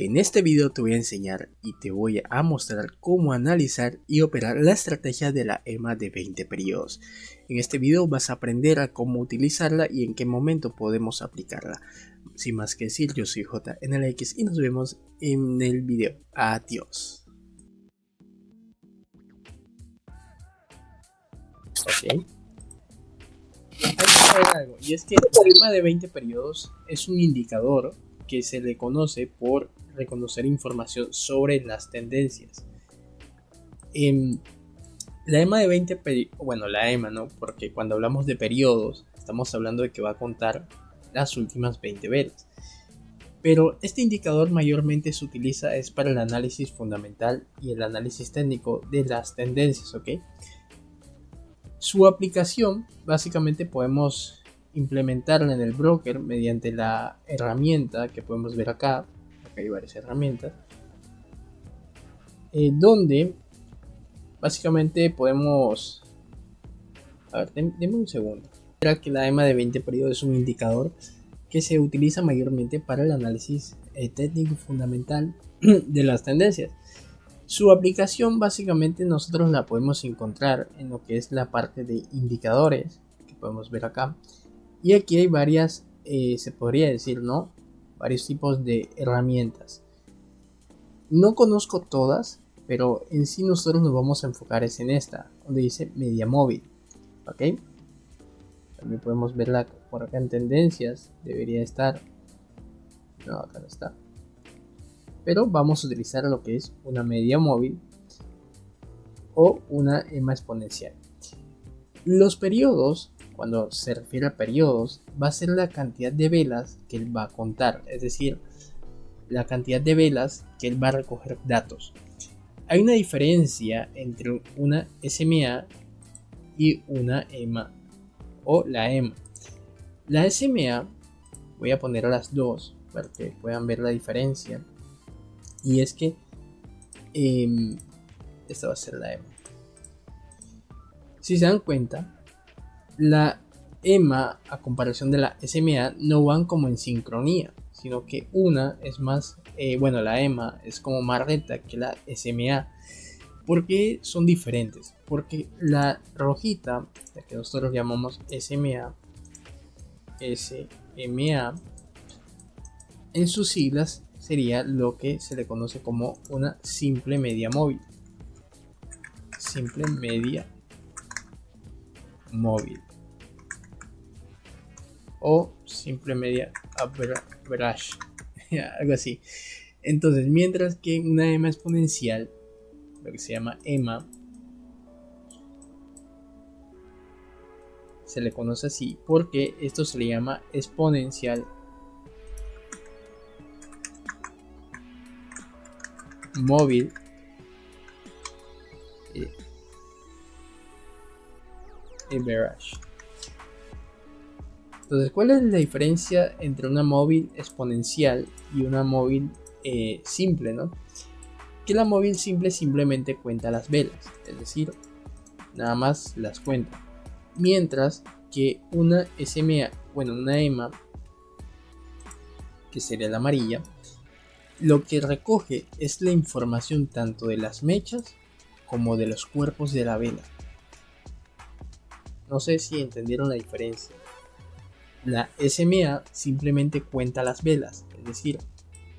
En este video te voy a enseñar y te voy a mostrar cómo analizar y operar la estrategia de la EMA de 20 periodos. En este video vas a aprender a cómo utilizarla y en qué momento podemos aplicarla. Sin más que decir, yo soy JNLX y nos vemos en el video. Adiós. Ok. Hay que saber algo, y es que el EMA de 20 periodos es un indicador que se le conoce por reconocer información sobre las tendencias. La EMA de 20 periodos, bueno, la EMA, ¿no? Porque cuando hablamos de periodos, estamos hablando de que va a contar las últimas 20 velas. Pero este indicador mayormente se utiliza es para el análisis fundamental y el análisis técnico de las tendencias, ¿ok? Su aplicación, básicamente podemos implementarla en el broker mediante la herramienta que podemos ver acá hay varias herramientas, donde básicamente podemos, a ver, denme un segundo. Que la EMA de 20 periodos es un indicador que se utiliza mayormente para el análisis técnico fundamental de las tendencias. Su aplicación básicamente nosotros la podemos encontrar en lo que es la parte de indicadores que podemos ver acá, y aquí hay varias, se podría decir, ¿no? Varios tipos de herramientas. No conozco todas, pero en sí nosotros nos vamos a enfocar en esta, donde dice media móvil, ¿ok? También podemos verla por acá en tendencias, debería estar, no, acá no está. Pero vamos a utilizar lo que es una media móvil o una EMA exponencial. Los periodos, cuando se refiere a periodos, va a ser la cantidad de velas que él va a contar, es decir, la cantidad de velas que él va a recoger datos. Hay una diferencia entre una SMA y una EMA o la EMA. La SMA, voy a poner a las dos para que puedan ver la diferencia, y es que esta va a ser la EMA. Si se dan cuenta, la EMA a comparación de la SMA no van como en sincronía, sino que una es más, la EMA es como más recta que la SMA. ¿Por qué son diferentes? Porque la rojita, la que nosotros llamamos SMA, en sus siglas sería lo que se le conoce como una simple media móvil. Simple media móvil. O simple media average. Algo así. Entonces, mientras que una EMA exponencial, lo que se llama EMA, se le conoce así porque esto se le llama exponencial móvil average. Entonces, ¿cuál es la diferencia entre una móvil exponencial y una móvil simple, ¿no? Que la móvil simple simplemente cuenta las velas, es decir, nada más las cuenta, mientras que una SMA, una EMA, que sería la amarilla, lo que recoge es la información tanto de las mechas como de los cuerpos de la vela. No sé si entendieron la diferencia. La SMA simplemente cuenta las velas, es decir,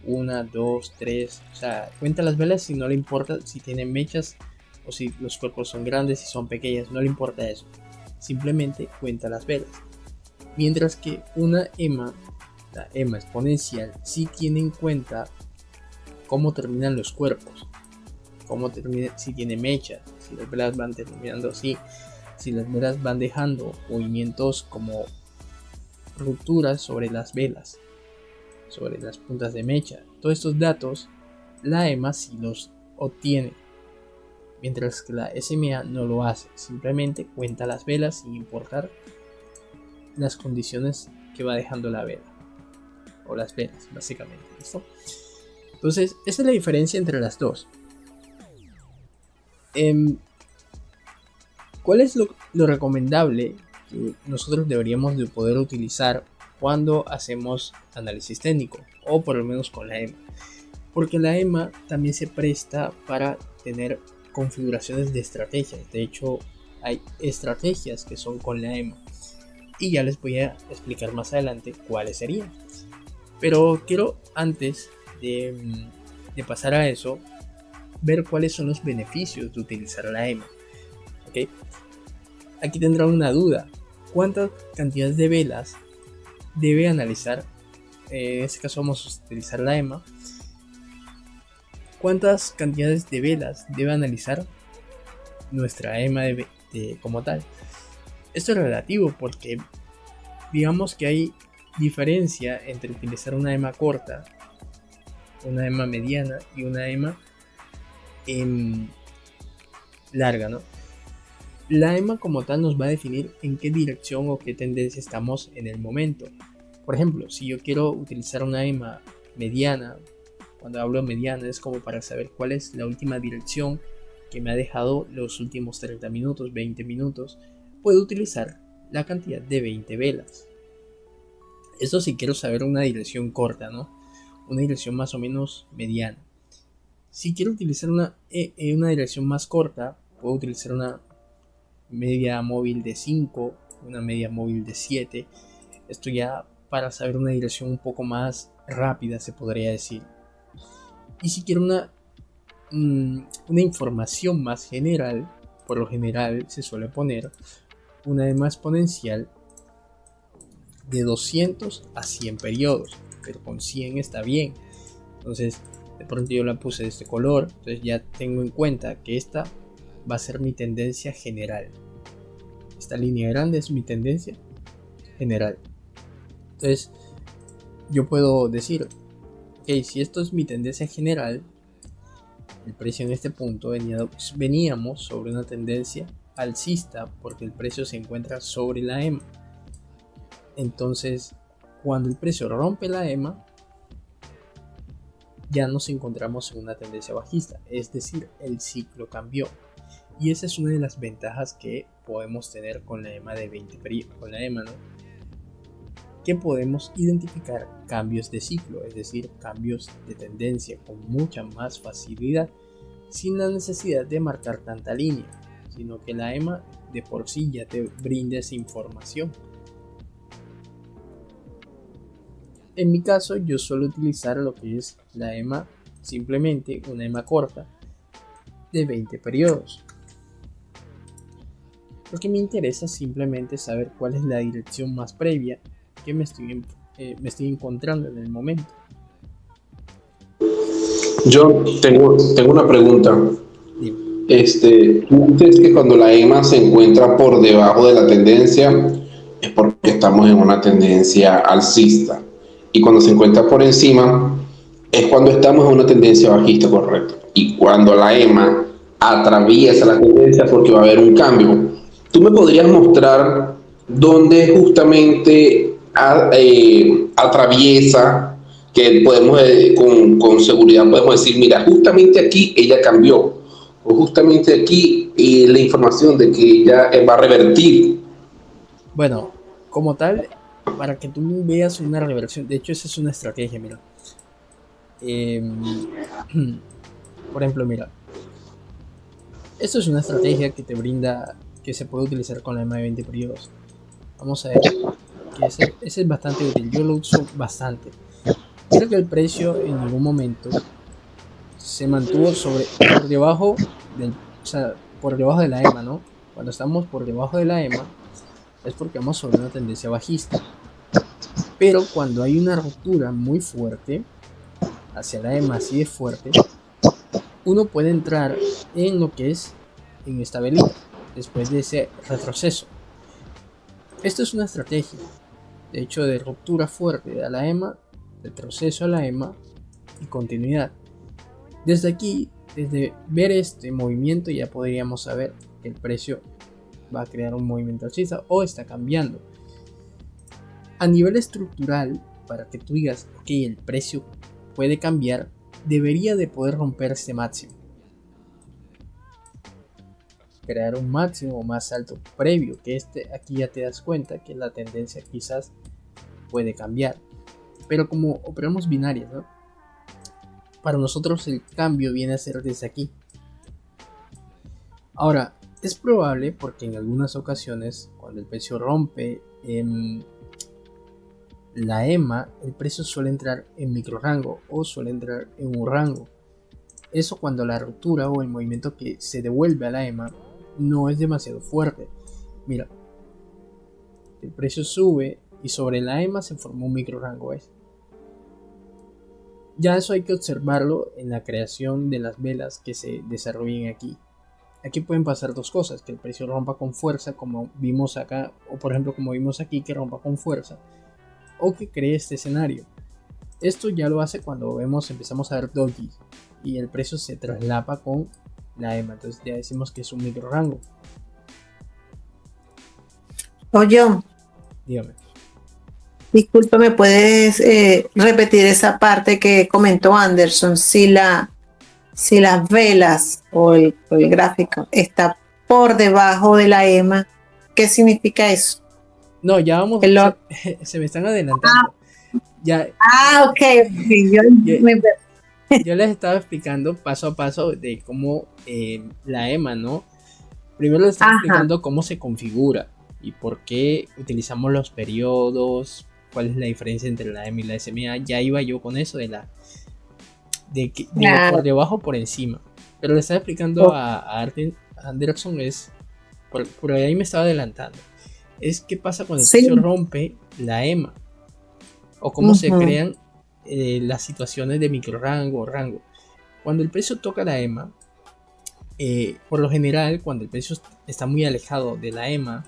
1, 2, 3, o sea, cuenta las velas y no le importa si tienen mechas o si los cuerpos son grandes, si son pequeñas, no le importa eso, simplemente cuenta las velas. Mientras que una EMA, la EMA exponencial, sí tiene en cuenta cómo terminan los cuerpos, cómo termina, si tiene mechas, si las velas van terminando así, si las velas van dejando movimientos como rupturas sobre las velas, sobre las puntas de mecha. Todos estos datos la EMA sí los obtiene, mientras que la SMA no lo hace, simplemente cuenta las velas sin importar las condiciones que va dejando la vela o las velas, básicamente. ¿Listo? Entonces, esa es la diferencia entre las dos. ¿Cuál es lo recomendable que nosotros deberíamos de poder utilizar cuando hacemos análisis técnico, o por lo menos con la EMA? porque la EMA también se presta para tener configuraciones de estrategias. De hecho, hay estrategias que son con la EMA y ya les voy a explicar más adelante cuáles serían. Pero quiero, antes de pasar a eso, ver cuáles son los beneficios de utilizar la EMA. ¿Okay? Aquí tendrán una duda: ¿cuántas cantidades de velas debe analizar? En este caso vamos a utilizar la EMA. ¿Cuántas cantidades de velas debe analizar nuestra EMA como tal? Esto es relativo porque digamos que hay diferencia entre utilizar una EMA corta, una EMA mediana y una EMA larga, ¿no? La EMA como tal nos va a definir en qué dirección o qué tendencia estamos en el momento. Por ejemplo, si yo quiero utilizar una EMA mediana, cuando hablo mediana es como para saber cuál es la última dirección que me ha dejado los últimos 30 minutos, 20 minutos, puedo utilizar la cantidad de 20 velas. Esto si quiero saber una dirección corta, ¿no? Una dirección más o menos mediana. Si quiero utilizar una dirección más corta, puedo utilizar una media móvil de 5, una media móvil de 7. Esto ya para saber una dirección un poco más rápida, se podría decir. Y si quiero una información más general, por lo general se suele poner una EMA exponencial de 200 a 100 periodos, pero con 100 está bien. Entonces de pronto yo la puse de este color, entonces ya tengo en cuenta que esta va a ser mi tendencia general. Esta línea grande es mi tendencia general. Entonces yo puedo decir, ok, si esto es mi tendencia general, el precio en este punto veníamos sobre una tendencia alcista porque el precio se encuentra sobre la EMA. Entonces, cuando el precio rompe la EMA, ya nos encontramos en una tendencia bajista, es decir, el ciclo cambió. Y esa es una de las ventajas que podemos tener con la EMA de 20 periodos, con la EMA, ¿no? Que podemos identificar cambios de ciclo, es decir, cambios de tendencia con mucha más facilidad, sin la necesidad de marcar tanta línea, sino que la EMA de por sí ya te brinda esa información. En mi caso, yo suelo utilizar lo que es la EMA, simplemente una EMA corta de 20 periodos, porque me interesa simplemente saber cuál es la dirección más previa que me estoy encontrando en el momento. Yo tengo una pregunta. Dime. ¿Tú crees que cuando la EMA se encuentra por debajo de la tendencia es porque estamos en una tendencia alcista? Y cuando se encuentra por encima es cuando estamos en una tendencia bajista, correcto. Y cuando la EMA atraviesa la tendencia porque va a haber un cambio. ¿Tú me podrías mostrar dónde justamente atraviesa, que podemos con seguridad podemos decir, mira, justamente aquí ella cambió, o justamente aquí la información de que ella va a revertir? Bueno, como tal, para que tú veas una reversión, de hecho esa es una estrategia, mira. Por ejemplo, mira, esto es una estrategia que te brinda, que se puede utilizar con la EMA de 20 periodos. Vamos a ver, que ese es bastante útil, yo lo uso bastante. Mira que el precio en ningún momento se mantuvo por debajo o sea, por debajo de la EMA, ¿no? Cuando estamos por debajo de la EMA es porque vamos sobre una tendencia bajista. Pero cuando hay una ruptura muy fuerte hacia la EMA, así de fuerte, uno puede entrar en lo que es en esta velita después de ese retroceso. Esto es una estrategia, de hecho, de ruptura fuerte a la EMA, retroceso a la EMA y continuidad. Desde aquí, desde ver este movimiento, ya podríamos saber que el precio va a crear un movimiento alcista o está cambiando. A nivel estructural, para que tú digas, ok, el precio puede cambiar, debería de poder romper este máximo. Crear un máximo más alto previo, que aquí ya te das cuenta que la tendencia quizás puede cambiar. Pero como operamos binarias, ¿no? para nosotros el cambio viene a ser desde aquí. Ahora, es probable porque en algunas ocasiones, cuando el precio rompe la EMA, el precio suele entrar en microrango o suele entrar en un rango. Eso cuando la ruptura o el movimiento que se devuelve a la EMA no es demasiado fuerte. Mira, el precio sube y sobre la EMA se formó un microrango, ¿ves? Ya eso hay que observarlo en la creación de las velas que se desarrollen aquí. Aquí pueden pasar dos cosas, que el precio rompa con fuerza como vimos acá, o por ejemplo como vimos aquí que rompa con fuerza, o que cree este escenario. Esto ya lo hace cuando empezamos a ver dojis y el precio se traslapa con la EMA, entonces ya decimos que es un micro rango. Oye, Dígame. disculpa, ¿me puedes repetir esa parte que comentó Anderson? Si las velas o el gráfico está por debajo de la EMA, ¿qué significa eso? No, ya vamos, se me están adelantando. Ya, ok. Yo les estaba explicando paso a paso de cómo la EMA, ¿no? Primero les estaba explicando cómo se configura y por qué utilizamos los periodos, cuál es la diferencia entre la EMA y la SMA. Ya iba yo con eso de por debajo por encima. Pero le estaba explicando a Anderson por ahí me estaba adelantando. Es qué pasa cuando el precio rompe la EMA o cómo se crean las situaciones de microrango o rango. Cuando el precio toca la EMA, por lo general, cuando el precio está muy alejado de la EMA,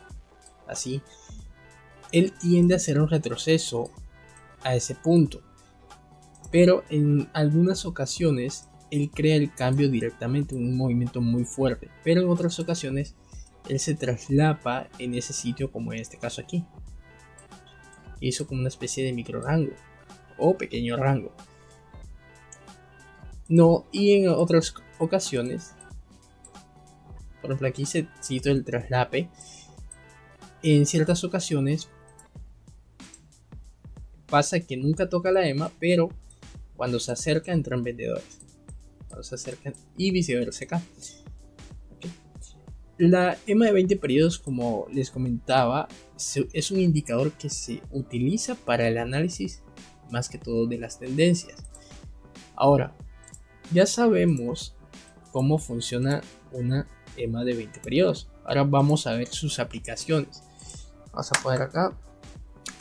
así, él tiende a hacer un retroceso a ese punto. Pero en algunas ocasiones, él crea el cambio directamente, un movimiento muy fuerte. Pero en otras ocasiones, él se traslapa en ese sitio, como en este caso aquí. Hizo como una especie de micro rango o pequeño rango. No, y en otras ocasiones, por ejemplo aquí se cito el traslape, en ciertas ocasiones pasa que nunca toca la EMA, pero cuando se acerca entran vendedores, cuando se acercan y viceversa acá. Okay. La EMA de 20 periodos, como les comentaba, es un indicador que se utiliza para el análisis más que todo de las tendencias. Ahora, ya sabemos cómo funciona una EMA de 20 periodos. Ahora vamos a ver sus aplicaciones. Vamos a poner acá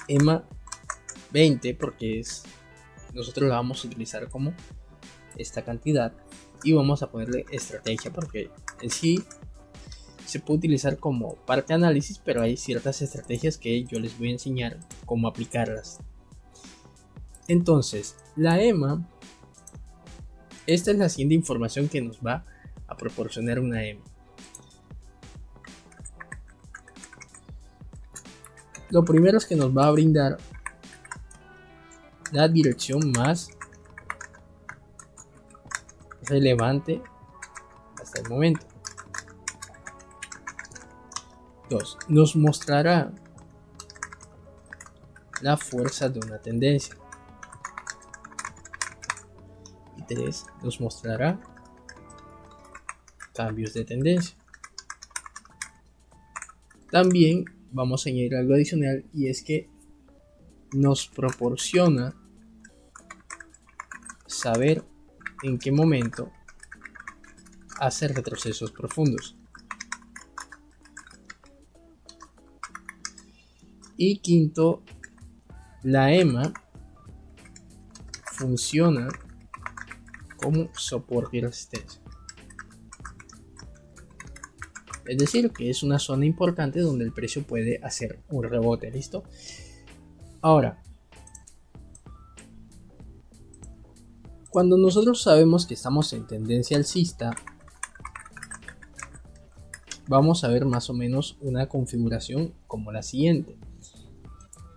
EMA 20 porque nosotros la vamos a utilizar como esta cantidad y vamos a ponerle estrategia porque en sí se puede utilizar como parte de análisis, pero hay ciertas estrategias que yo les voy a enseñar cómo aplicarlas. Entonces, la EMA, esta es la siguiente información que nos va a proporcionar una EMA. Lo primero es que nos va a brindar la dirección más relevante hasta el momento. 2. Nos mostrará la fuerza de una tendencia. Y 3. Nos mostrará cambios de tendencia. También vamos a añadir algo adicional y es que nos proporciona saber en qué momento hacer retrocesos profundos. Y quinto, la EMA funciona como soporte y resistencia. Es decir, que es una zona importante donde el precio puede hacer un rebote, ¿listo? Ahora, cuando nosotros sabemos que estamos en tendencia alcista, vamos a ver más o menos una configuración como la siguiente.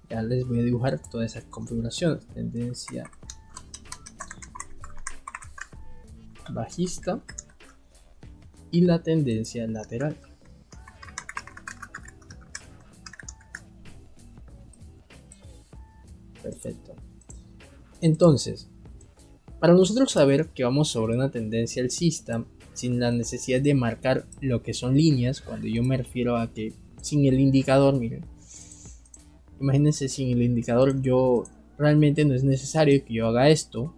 Ya les voy a dibujar todas esas configuraciones. Tendencia bajista y la tendencia lateral. Perfecto. Entonces, Para nosotros saber que vamos sobre una tendencia alcista sin la necesidad de marcar lo que son líneas, cuando yo me refiero a que sin el indicador, miren, imagínense, sin el indicador yo realmente no es necesario que yo haga esto,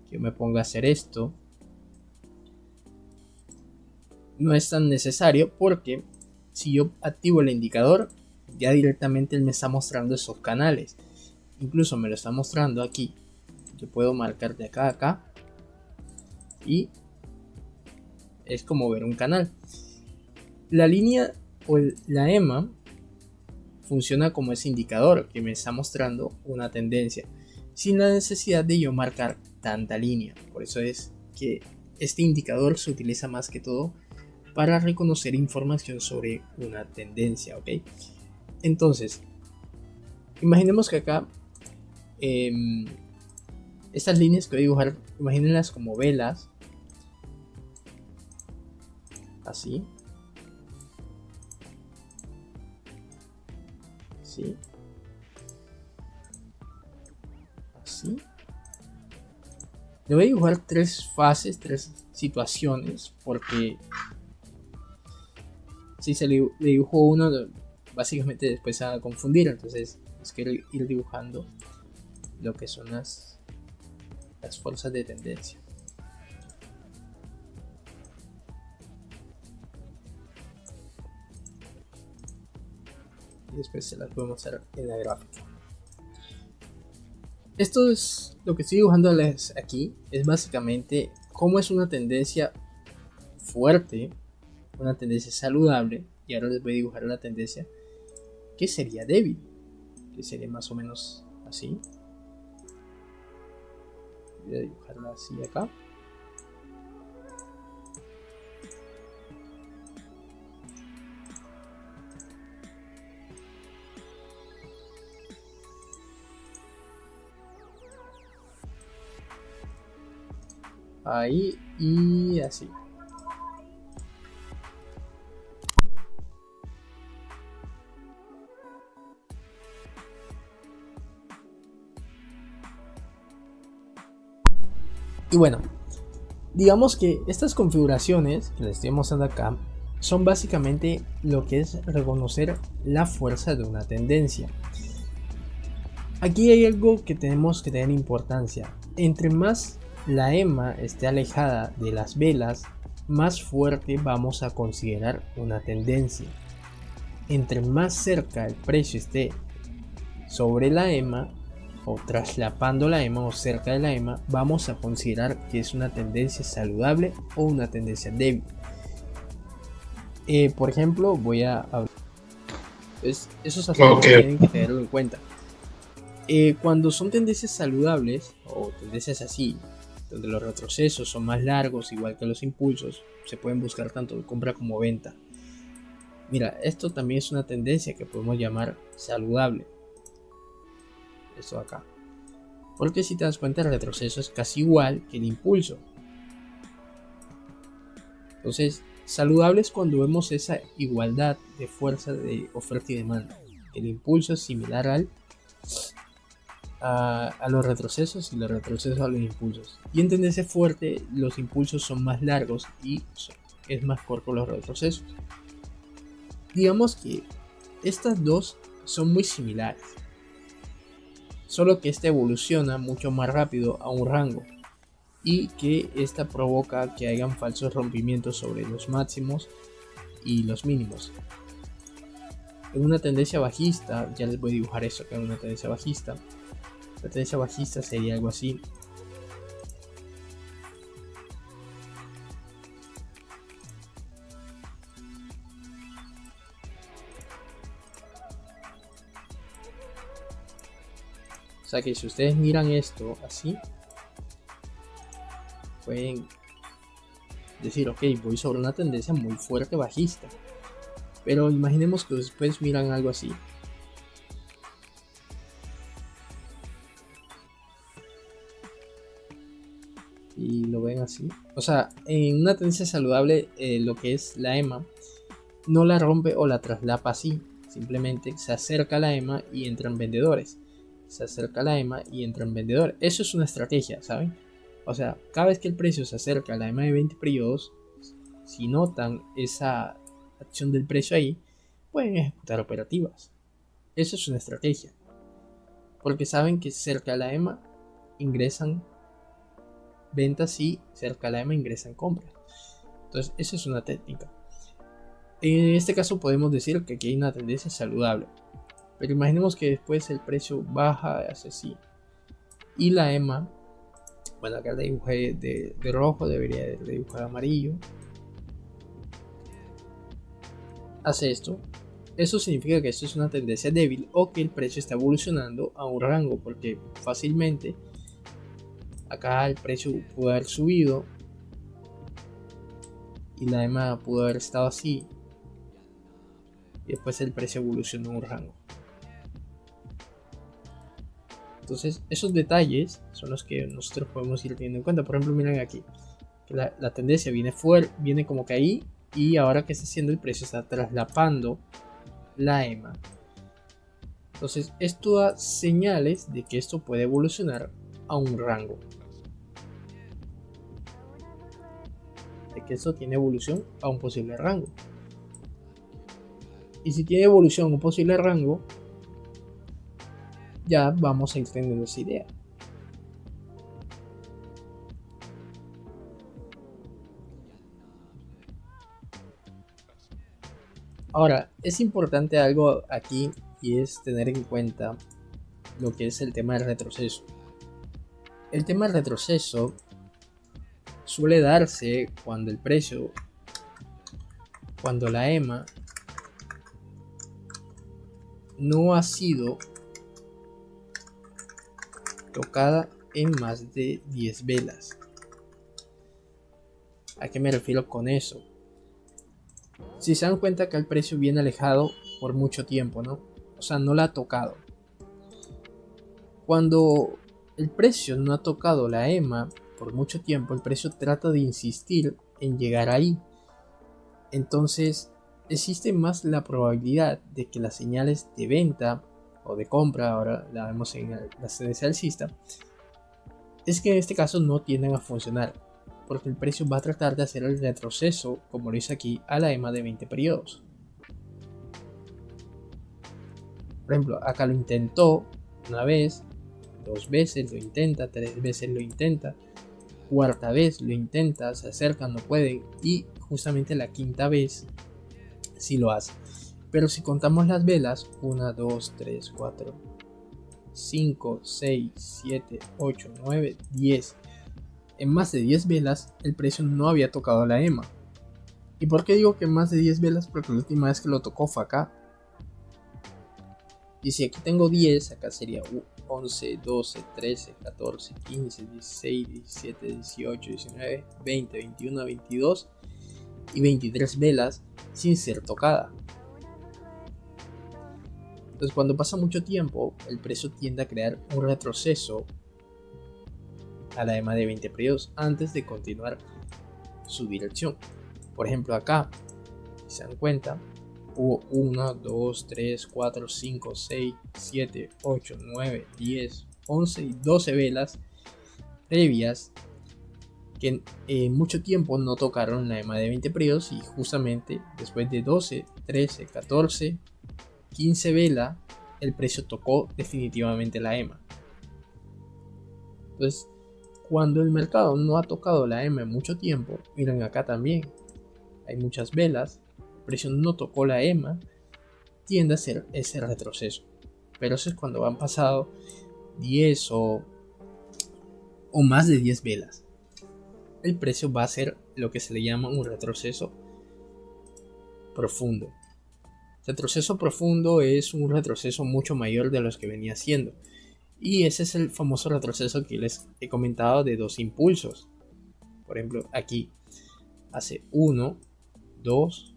que yo me ponga a hacer esto. No es tan necesario porque si yo activo el indicador, ya directamente él me está mostrando esos canales. Incluso me lo está mostrando aquí. Yo puedo marcar de acá a acá y es como ver un canal. La línea o la EMA funciona como ese indicador que me está mostrando una tendencia sin la necesidad de yo marcar tanta línea. Por eso es que este indicador se utiliza más que todo para reconocer información sobre una tendencia, ¿ok? Entonces, imaginemos que acá estas líneas que voy a dibujar, imagínenlas como velas, así, así, así. Le voy a dibujar tres fases, tres situaciones, porque si se le dibujo uno, básicamente después se va a confundir. Entonces quiero ir dibujando lo que son las fuerzas de tendencia. Y después se las puedo mostrar en la gráfica. Esto es lo que estoy dibujando aquí. Es básicamente cómo es una tendencia fuerte, una tendencia saludable. Y ahora les voy a dibujar la tendencia que sería débil, que sería más o menos así. Voy a dibujarla así acá. Ahí y así. Y bueno, digamos que estas configuraciones que les estoy mostrando acá son básicamente lo que es reconocer la fuerza de una tendencia. Aquí hay algo que tenemos que tener importancia. Entre más la EMA esté alejada de las velas, más fuerte vamos a considerar una tendencia. Entre más cerca el precio esté sobre la EMA o traslapando la EMA o cerca de la EMA, vamos a considerar que es una tendencia saludable o una tendencia débil. Por ejemplo, voy a hablar. Esos aspectos tienen que tenerlo en cuenta. Cuando son tendencias saludables o tendencias así, donde los retrocesos son más largos, igual que los impulsos, se pueden buscar tanto compra como venta. Mira, esto también es una tendencia que podemos llamar saludable. Esto acá. Porque si te das cuenta, el retroceso es casi igual que el impulso. Entonces, saludable es cuando vemos esa igualdad de fuerza de oferta y demanda. El impulso es similar a los retrocesos y los retrocesos a los impulsos. Y en tendencia fuerte, los impulsos son más largos y es más corto los retrocesos. Digamos que estas dos son muy similares, solo que esta evoluciona mucho más rápido a un rango y que esta provoca que hayan falsos rompimientos sobre los máximos y los mínimos. En una tendencia bajista, ya les voy a dibujar eso que es una tendencia bajista. La tendencia bajista sería algo así. O sea que si ustedes miran esto así, pueden decir, ok, voy sobre una tendencia muy fuerte bajista. Pero imaginemos que después miran algo así. Y lo ven así. O sea, en una tendencia saludable, lo que es la EMA no la rompe o la traslapa así. Simplemente se acerca a la EMA y entran vendedores. Se acerca a la EMA y entran vendedores. Eso es una estrategia, ¿saben? O sea, cada vez que el precio se acerca a la EMA de 20 periodos, si notan esa acción del precio ahí, pueden ejecutar operativas. Eso es una estrategia, porque saben que cerca a la EMA ingresan ventas y cerca a la EMA ingresan compras. Entonces, esa es una técnica. En este caso podemos decir que aquí hay una tendencia saludable, pero imaginemos que después el precio baja, hace así, y la EMA, bueno, acá la dibujé de rojo, debería de dibujar amarillo, hace esto. Eso significa que esto es una tendencia débil o que el precio está evolucionando a un rango, porque fácilmente acá el precio pudo haber subido y la EMA pudo haber estado así y después el precio evolucionó a un rango. Entonces esos detalles son los que nosotros podemos ir teniendo en cuenta. Por ejemplo, miren aquí que la tendencia viene fuerte, viene como que ahí, y ahora que está haciendo el precio está traslapando la EMA. Entonces esto da señales de que esto puede evolucionar a un rango, de que esto tiene evolución a un posible rango. Y si tiene evolución a un posible rango, ya vamos a ir teniendo esa idea. Ahora, es importante algo aquí, y es tener en cuenta lo que es el tema del retroceso. El tema del retroceso suele darse cuando el precio, cuando la EMA no ha sido tocada en más de 10 velas. ¿A qué me refiero con eso? Si se dan cuenta que el precio viene alejado por mucho tiempo, ¿no? O sea, no la ha tocado. Cuando el precio no ha tocado la EMA por mucho tiempo, el precio trata de insistir en llegar ahí. Entonces, existe más la probabilidad de que las señales de venta o de compra, ahora la vemos en la tendencia alcista, es que en este caso no tienden a funcionar, porque el precio va a tratar de hacer el retroceso, como lo hice aquí, a la EMA de 20 periodos. Por ejemplo, acá lo intentó una vez, 2 veces lo intenta, 3 veces lo intenta, cuarta vez lo intenta, se acerca, no puede, y justamente la quinta vez sí lo hace. Pero si contamos las velas, 1, 2, 3, 4, 5, 6, 7, 8, 9, 10. En más de 10 velas el precio no había tocado la EMA. ¿Y por qué digo que en más de 10 velas? Porque la última vez que lo tocó fue acá. Y si aquí tengo 10, acá sería 11, 12, 13, 14, 15, 16, 17, 18, 19, 20, 21, 22 y 23 velas sin ser tocada. Entonces, cuando pasa mucho tiempo, el precio tiende a crear un retroceso a la EMA de 20 periodos antes de continuar su dirección. Por ejemplo, acá, si se dan cuenta, hubo 1, 2, 3, 4, 5, 6, 7, 8, 9, 10, 11 y 12 velas previas que en mucho tiempo no tocaron la EMA de 20 periodos, y justamente después de 12, 13, 14, 15 velas el precio tocó definitivamente la EMA. Entonces, cuando el mercado no ha tocado la EMA en mucho tiempo, miren acá también hay muchas velas, el precio no tocó la EMA, tiende a hacer ese retroceso. Pero eso es cuando han pasado 10 o más de 10 velas. El precio va a hacer lo que se le llama un retroceso profundo. Retroceso profundo es un retroceso mucho mayor de los que venía haciendo. Y ese es el famoso retroceso que les he comentado de 2 impulsos. Por ejemplo, aquí hace 1, 2,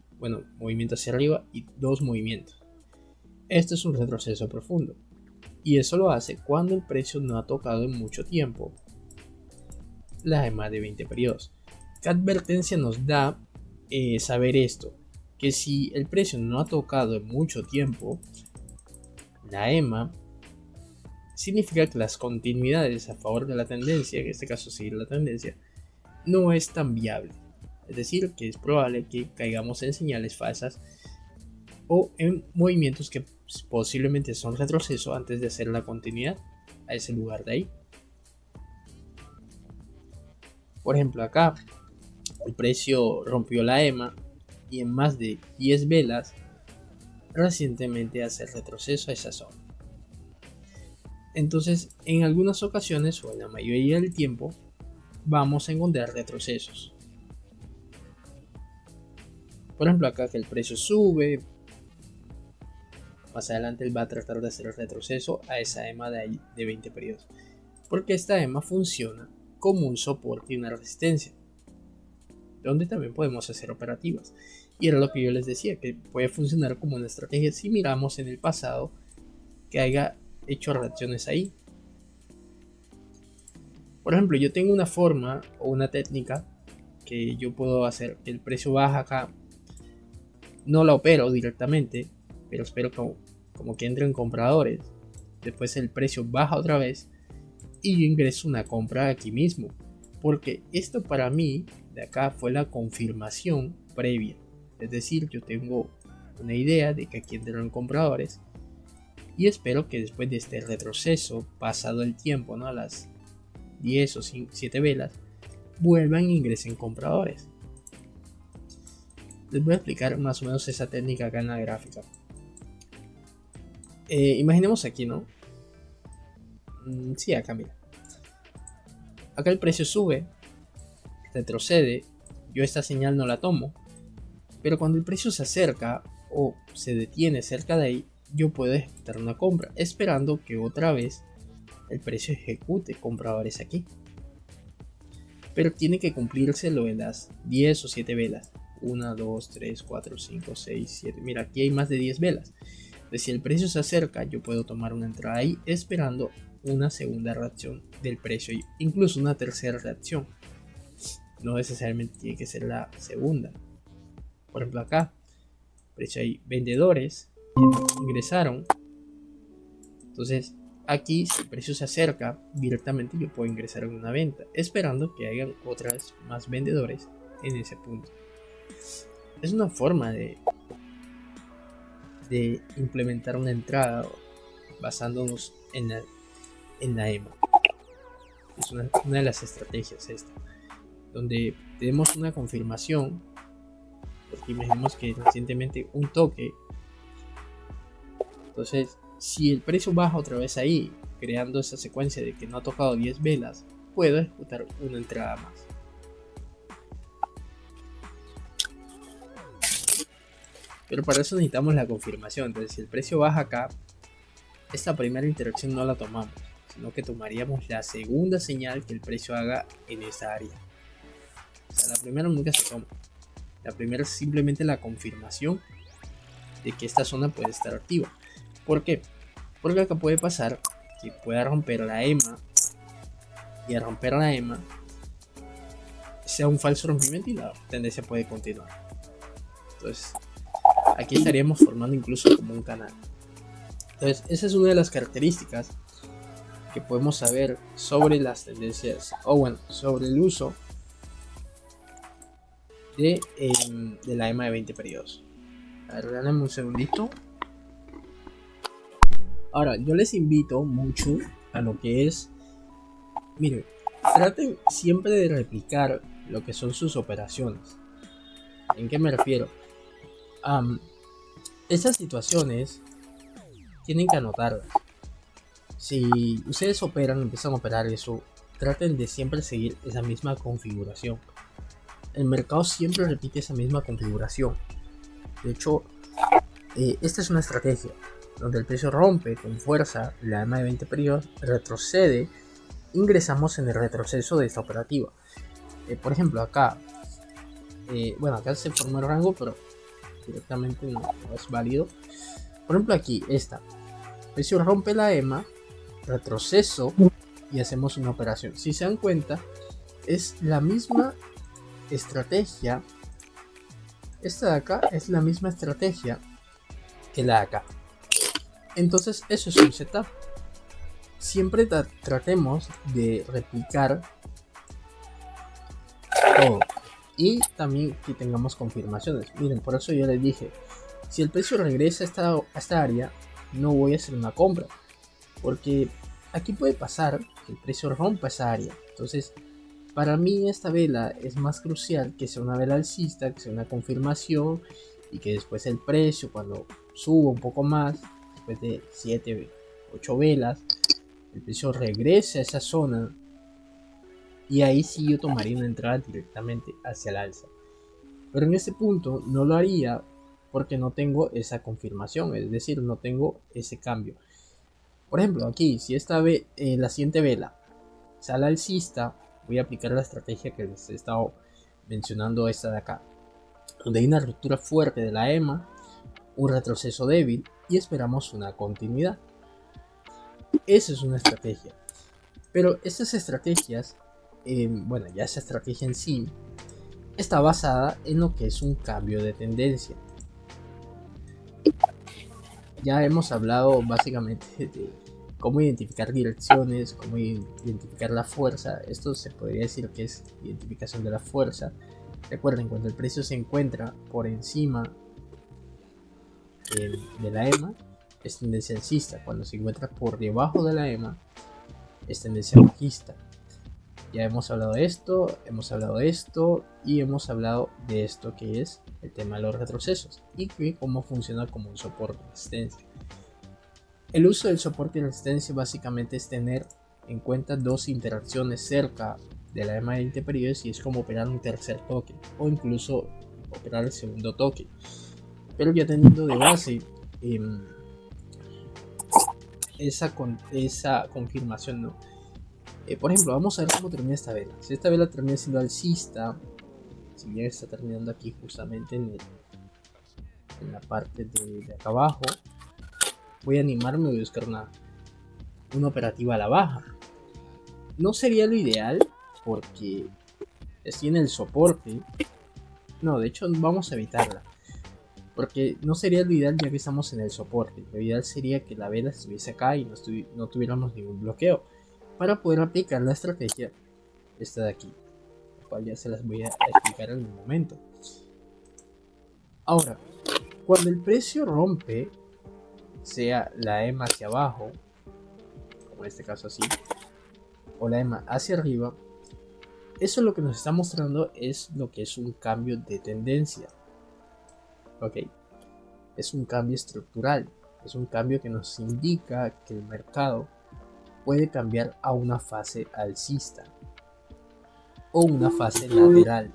movimiento hacia arriba y 2 movimientos. Esto es un retroceso profundo. Y eso lo hace cuando el precio no ha tocado en mucho tiempo la EMA de 20 periodos. ¿Qué advertencia nos da saber esto? Que si el precio no ha tocado en mucho tiempo la EMA, significa que las continuidades a favor de la tendencia, en este caso seguir la tendencia, no es tan viable. Es decir, que es probable que caigamos en señales falsas o en movimientos que posiblemente son retroceso antes de hacer la continuidad a ese lugar de ahí. Por ejemplo, acá el precio rompió la EMA y en más de 10 velas recientemente hace retroceso a esa zona. Entonces, en algunas ocasiones o en la mayoría del tiempo vamos a encontrar retrocesos. Por ejemplo, acá que el precio sube, más adelante él va a tratar de hacer el retroceso a esa EMA de 20 periodos, porque esta EMA funciona como un soporte y una resistencia, donde también podemos hacer operativas. Y era lo que yo les decía, que puede funcionar como una estrategia si miramos en el pasado que haya hecho reacciones ahí. Por ejemplo, yo tengo una forma o una técnica que yo puedo hacer que el precio baja acá. No la opero directamente, pero espero como que entren compradores. Después el precio baja otra vez y yo ingreso una compra aquí mismo, porque esto para mí de acá fue la confirmación previa. Es decir, yo tengo una idea de que aquí entran compradores y espero que después de este retroceso, pasado el tiempo, ¿no? A las 10 o 7 velas, vuelvan e ingresen compradores. Les voy a explicar más o menos esa técnica acá en la gráfica. Imaginemos aquí, ¿no? Sí, acá mira. Acá el precio sube, retrocede, yo esta señal no la tomo, pero cuando el precio se acerca o se detiene cerca de ahí, yo puedo ejecutar una compra, esperando que otra vez el precio ejecute compradores aquí. Pero tiene que cumplirse lo de las 10 o 7 velas. 1, 2, 3, 4, 5, 6, 7. Mira, aquí hay más de 10 velas. Entonces, si el precio se acerca, yo puedo tomar una entrada ahí esperando una segunda reacción del precio, incluso una tercera reacción. No necesariamente tiene que ser la segunda. Por ejemplo, acá, precio hay vendedores que ingresaron. Entonces, aquí, si el precio se acerca, directamente yo puedo ingresar en una venta, esperando que haya otras más vendedores en ese punto. Es una forma de implementar una entrada basándonos en la EMA. Es una de las estrategias esta, donde tenemos una confirmación, porque imaginemos que recientemente un toque. Entonces, si el precio baja otra vez ahí, creando esa secuencia de que no ha tocado 10 velas, puedo ejecutar una entrada más. Pero para eso necesitamos la confirmación. Entonces, si el precio baja acá, esta primera interacción no la tomamos, sino que tomaríamos la segunda señal que el precio haga en esa área. O sea, la primera nunca se toma. La primera es simplemente la confirmación de que esta zona puede estar activa. ¿Por qué? Porque acá puede pasar que pueda romper la EMA y al romper la EMA sea un falso rompimiento y la tendencia puede continuar. Entonces, aquí estaríamos formando incluso como un canal. Entonces, esa es una de las características que podemos saber sobre las tendencias, o bueno, sobre el uso de la EMA de 20 periodos. A ver, dame un segundito. Ahora, yo les invito mucho a lo que es, miren, traten siempre de replicar lo que son sus operaciones. ¿En qué me refiero? Esas situaciones tienen que anotarlas. Si ustedes empiezan a operar eso, traten de siempre seguir esa misma configuración. El mercado siempre repite esa misma configuración. De hecho, esta es una estrategia donde el precio rompe con fuerza la EMA de 20 periodos, retrocede, ingresamos en el retroceso de esta operativa. Por ejemplo, acá, acá se formó el rango, pero directamente no es válido. Por ejemplo, aquí, el precio rompe la EMA, retroceso y hacemos una operación. Si se dan cuenta, es la misma estrategia. Esta de acá es la misma estrategia que la de acá. Entonces, eso es un setup. siempre tratemos de replicar todo y también que tengamos confirmaciones. Miren, por eso yo les dije, si el precio regresa a esta área, no voy a hacer una compra, porque aquí puede pasar que el precio rompa esa área. Entonces, para mí esta vela es más crucial que sea una vela alcista, que sea una confirmación, y que después el precio, cuando suba un poco más, después de 7, 8 velas, el precio regrese a esa zona, y ahí sí yo tomaría una entrada directamente hacia el alza. Pero en este punto no lo haría porque no tengo esa confirmación, es decir, no tengo ese cambio. Por ejemplo, aquí, si la siguiente vela sale alcista, voy a aplicar la estrategia que les he estado mencionando, esta de acá, donde hay una ruptura fuerte de la EMA, un retroceso débil y esperamos una continuidad. Esa es una estrategia. Pero estas estrategias, bueno, ya esa estrategia en sí está basada en lo que es un cambio de tendencia. Ya hemos hablado básicamente de cómo identificar direcciones, cómo identificar la fuerza. Esto se podría decir que es identificación de la fuerza. Recuerden, cuando el precio se encuentra por encima de la EMA, es tendencia alcista. Cuando se encuentra por debajo de la EMA, es tendencia bajista. Ya hemos hablado de esto, hemos hablado de esto y hemos hablado de esto que es el tema de los retrocesos y que cómo funciona como un soporte de resistencia. El uso del soporte de resistencia básicamente es tener en cuenta dos interacciones cerca de la EMA de 20 periodos y es como operar un tercer toque o incluso operar el segundo toque. Pero ya teniendo de base esa confirmación, ¿no? Por ejemplo, vamos a ver cómo termina esta vela. Si esta vela termina siendo alcista, si bien está terminando aquí justamente en la parte de acá abajo, voy a animarme a buscar una operativa a la baja. No sería lo ideal porque estoy en el soporte. No, de hecho vamos a evitarla, porque no sería lo ideal ya que estamos en el soporte. Lo ideal sería que la vela estuviese acá y no tuviéramos ningún bloqueo para poder aplicar la estrategia esta de aquí, la cual ya se las voy a explicar en un momento. Ahora, cuando el precio rompe, sea la EMA hacia abajo, como en este caso así, o la EMA hacia arriba, eso lo que nos está mostrando es lo que es un cambio de tendencia. Ok, es un cambio estructural, es un cambio que nos indica que el mercado puede cambiar a una fase alcista o una fase lateral.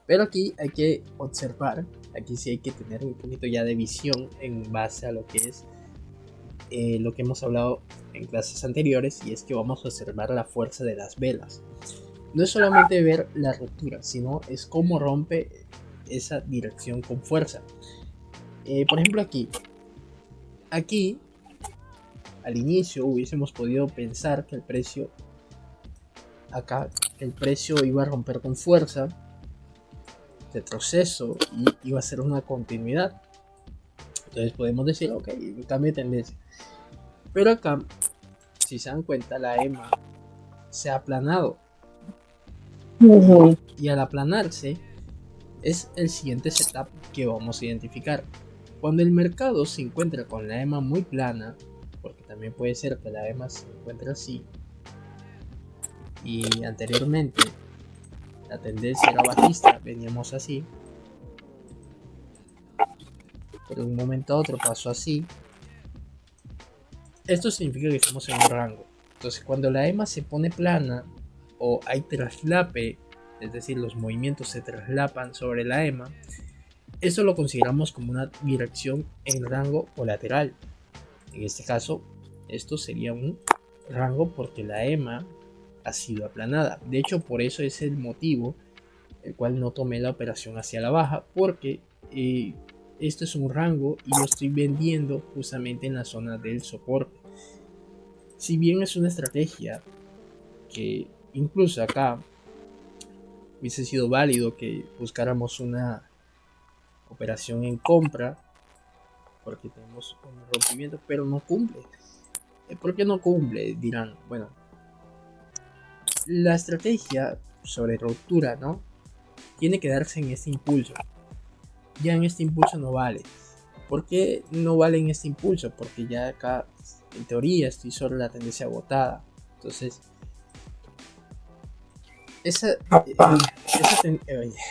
Pero aquí hay que observar, aquí sí hay que tener un poquito ya de visión en base a lo que es lo que hemos hablado en clases anteriores, y es que vamos a observar la fuerza de las velas. No es solamente ver la ruptura, sino es cómo rompe esa dirección con fuerza. Por ejemplo, aquí al inicio hubiésemos podido pensar que el precio iba a romper con fuerza, retroceso, y iba a ser una continuidad. Entonces podemos decir, ok, un cambio de tendencia. Pero acá, si se dan cuenta, la EMA se ha aplanado. Y al aplanarse es el siguiente setup que vamos a identificar. Cuando el mercado se encuentra con la EMA muy plana, porque también puede ser que la EMA se encuentre así, y anteriormente la tendencia era bajista, veníamos así, pero de un momento a otro pasó así. Esto significa que estamos en un rango. Entonces, cuando la EMA se pone plana o hay traslape, es decir, los movimientos se traslapan sobre la EMA, esto lo consideramos como una dirección en rango o lateral. En este caso, esto sería un rango porque la EMA ha sido aplanada. De hecho, por eso es el motivo el cual no tomé la operación hacia la baja, porque esto es un rango y lo estoy vendiendo justamente en la zona del soporte. Si bien es una estrategia que incluso acá hubiese sido válido que buscáramos una operación en compra, porque tenemos un rompimiento, pero no cumple. ¿Por qué no cumple? Dirán, bueno, la estrategia sobre ruptura, ¿no? Tiene que darse en este impulso. Ya en este impulso no vale. ¿Por qué no vale en este impulso? Porque ya acá, en teoría, estoy sobre la tendencia agotada. Entonces, esa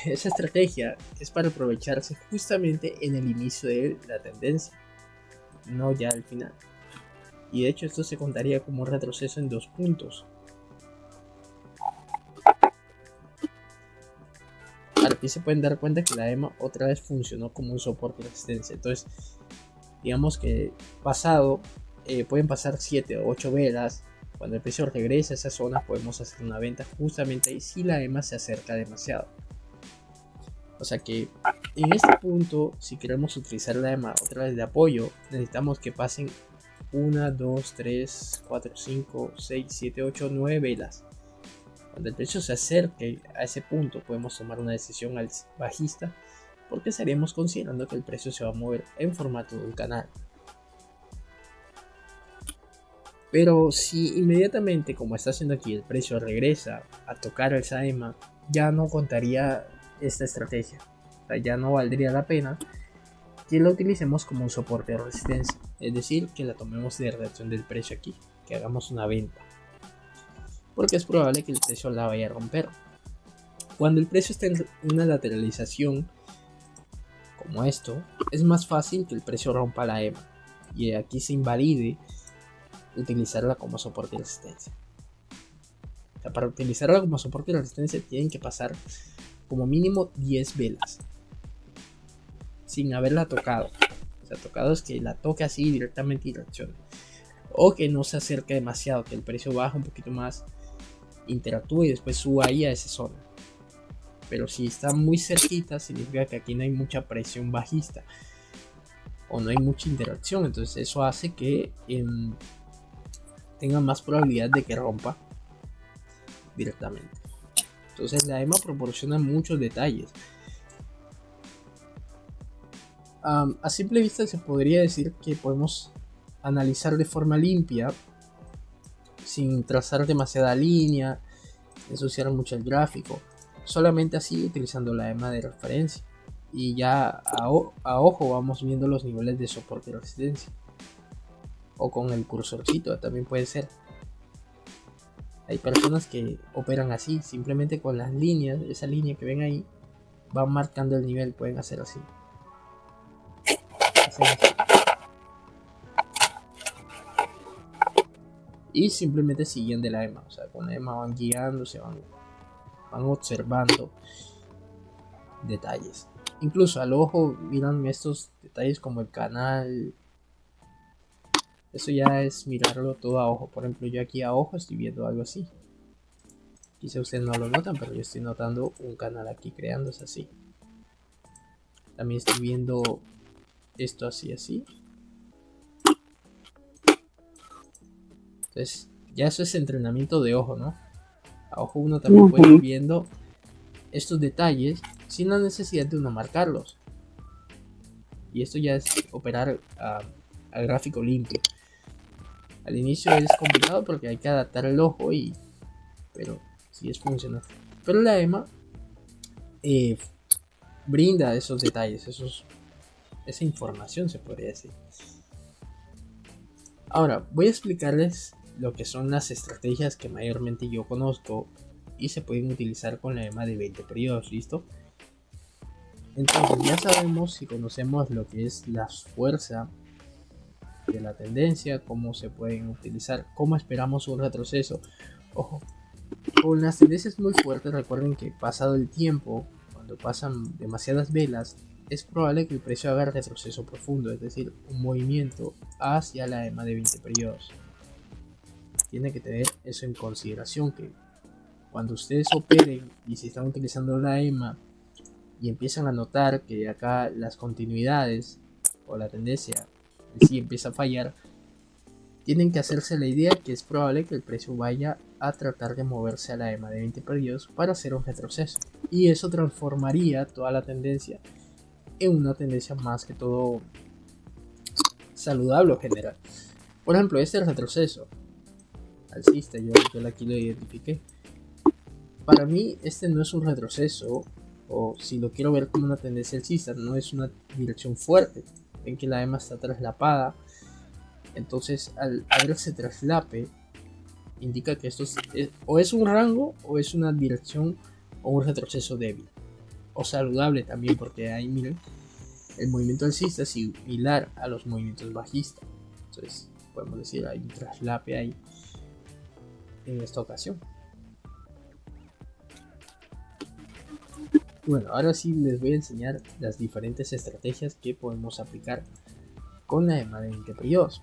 estrategia es para aprovecharse justamente en el inicio de la tendencia, no ya al final. Y de hecho esto se contaría como un retroceso en 2 puntos. Ahora aquí se pueden dar cuenta que la EMA otra vez funcionó como un soporte de resistencia. Entonces, digamos que pueden pasar 7 o 8 velas. Cuando el precio regrese a esa zona podemos hacer una venta justamente ahí si la EMA se acerca demasiado. O sea que en este punto, si queremos utilizar la EMA otra vez de apoyo, necesitamos que pasen 1, 2, 3, 4, 5, 6, 7, 8, 9 velas. Cuando el precio se acerque a ese punto podemos tomar una decisión bajista, porque estaríamos considerando que el precio se va a mover en formato de un canal. Pero si inmediatamente, como está haciendo aquí, el precio regresa a tocar esa EMA, ya no contaría esta estrategia. O sea, ya no valdría la pena que la utilicemos como un soporte de resistencia. Es decir, que la tomemos de reacción del precio aquí, que hagamos una venta. Porque es probable que el precio la vaya a romper. Cuando el precio está en una lateralización como esto, es más fácil que el precio rompa la EMA y aquí se invalide utilizarla como soporte de resistencia. O sea, para utilizarla como soporte de resistencia tienen que pasar como mínimo 10 velas sin haberla tocado. O sea, tocado es que la toque así directamente y reaccione, o que no se acerque demasiado, que el precio baja un poquito más, interactúe y después suba ahí a esa zona. Pero si está muy cerquita, significa que aquí no hay mucha presión bajista o no hay mucha interacción. Entonces eso hace que tenga más probabilidad de que rompa directamente. Entonces la EMA proporciona muchos detalles. A simple vista se podría decir que podemos analizar de forma limpia, sin trazar demasiada línea, ensuciar mucho el gráfico, solamente así utilizando la EMA de referencia, y ya a ojo vamos viendo los niveles de soporte y resistencia, o con el cursorcito también puede ser. Hay personas que operan así, simplemente con las líneas, esa línea que ven ahí, van marcando el nivel, pueden hacer así. Hacen así. Y simplemente siguen de la EMA, o sea, con la EMA van guiándose, van observando detalles. Incluso al ojo miran estos detalles como el canal. Eso ya es mirarlo todo a ojo. Por ejemplo, yo aquí a ojo estoy viendo algo así. Quizá ustedes no lo notan, pero yo estoy notando un canal aquí creándose así. También estoy viendo esto así. Entonces, ya eso es entrenamiento de ojo, ¿no? A ojo uno también puede ir viendo estos detalles sin la necesidad de uno marcarlos. Y esto ya es operar a gráfico limpio. Al inicio es complicado porque hay que adaptar el ojo, pero sí es funcional. Pero la EMA brinda esos detalles, esa información, se podría decir. Ahora voy a explicarles lo que son las estrategias que mayormente yo conozco y se pueden utilizar con la EMA de 20 periodos, ¿listo? Entonces ya sabemos, si conocemos lo que es la fuerza de la tendencia, cómo se pueden utilizar, cómo esperamos un retroceso. Ojo, con las tendencias muy fuertes, recuerden que pasado el tiempo, cuando pasan demasiadas velas, es probable que el precio haga retroceso profundo, es decir, un movimiento hacia la EMA de 20 periodos. Tiene que tener eso en consideración, que cuando ustedes operen y si están utilizando la EMA y empiezan a notar que acá las continuidades o la tendencia en sí empieza a fallar, tienen que hacerse la idea que es probable que el precio vaya a tratar de moverse a la EMA de 20 periodos para hacer un retroceso, y eso transformaría toda la tendencia en una tendencia más que todo saludable o general. Por ejemplo, este retroceso alcista, yo aquí lo identifiqué. Para mí este no es un retroceso, o si lo quiero ver como una tendencia alcista, no es una dirección fuerte. Ven que la EMA está traslapada, entonces al verse traslape indica que esto o es un rango o es una dirección o un retroceso débil o saludable también, porque ahí miren, el movimiento alcista es similar a los movimientos bajistas, entonces podemos decir hay un traslape ahí en esta ocasión. Bueno, ahora sí les voy a enseñar las diferentes estrategias que podemos aplicar con la EMA de 20 periodos.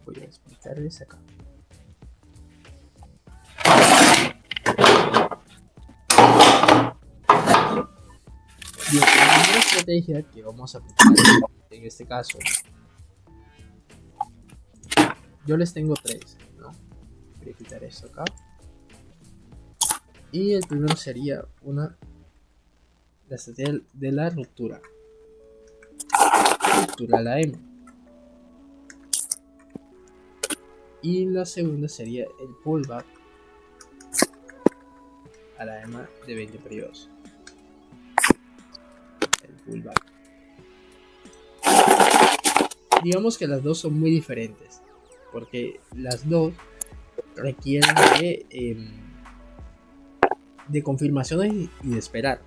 Voy a explicarles acá. Bien, la primera estrategia que vamos a aplicar en este caso, yo les tengo tres, ¿no? Voy a quitar esto acá. Y el primero sería la estrategia de la ruptura. Ruptura a la EMA. Y la segunda sería el pullback a la EMA de 20 periodos. El pullback. Digamos que las dos son muy diferentes, porque las dos requieren de confirmaciones y de esperar.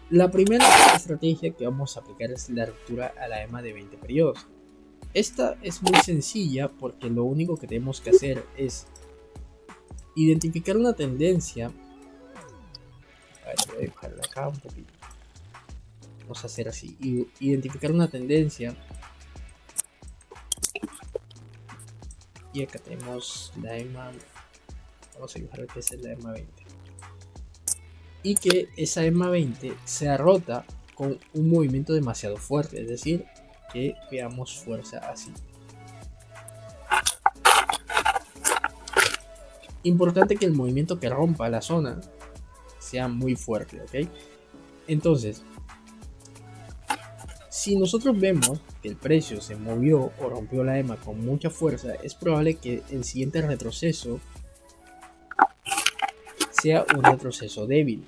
La primera estrategia que vamos a aplicar es la ruptura a la EMA de 20 periodos. Esta es muy sencilla porque lo único que tenemos que hacer es identificar una tendencia. A ver, voy a dibujarla acá un poquito. Vamos a hacer así. Identificar una tendencia. Y acá tenemos la EMA. Vamos a dibujar que es la EMA 20. Y que esa EMA 20 sea rota con un movimiento demasiado fuerte. Es decir, que veamos fuerza así. Importante que el movimiento que rompa la zona sea muy fuerte, ¿ok? Entonces, si nosotros vemos que el precio se movió o rompió la EMA con mucha fuerza, es probable que el siguiente retroceso sea un retroceso débil.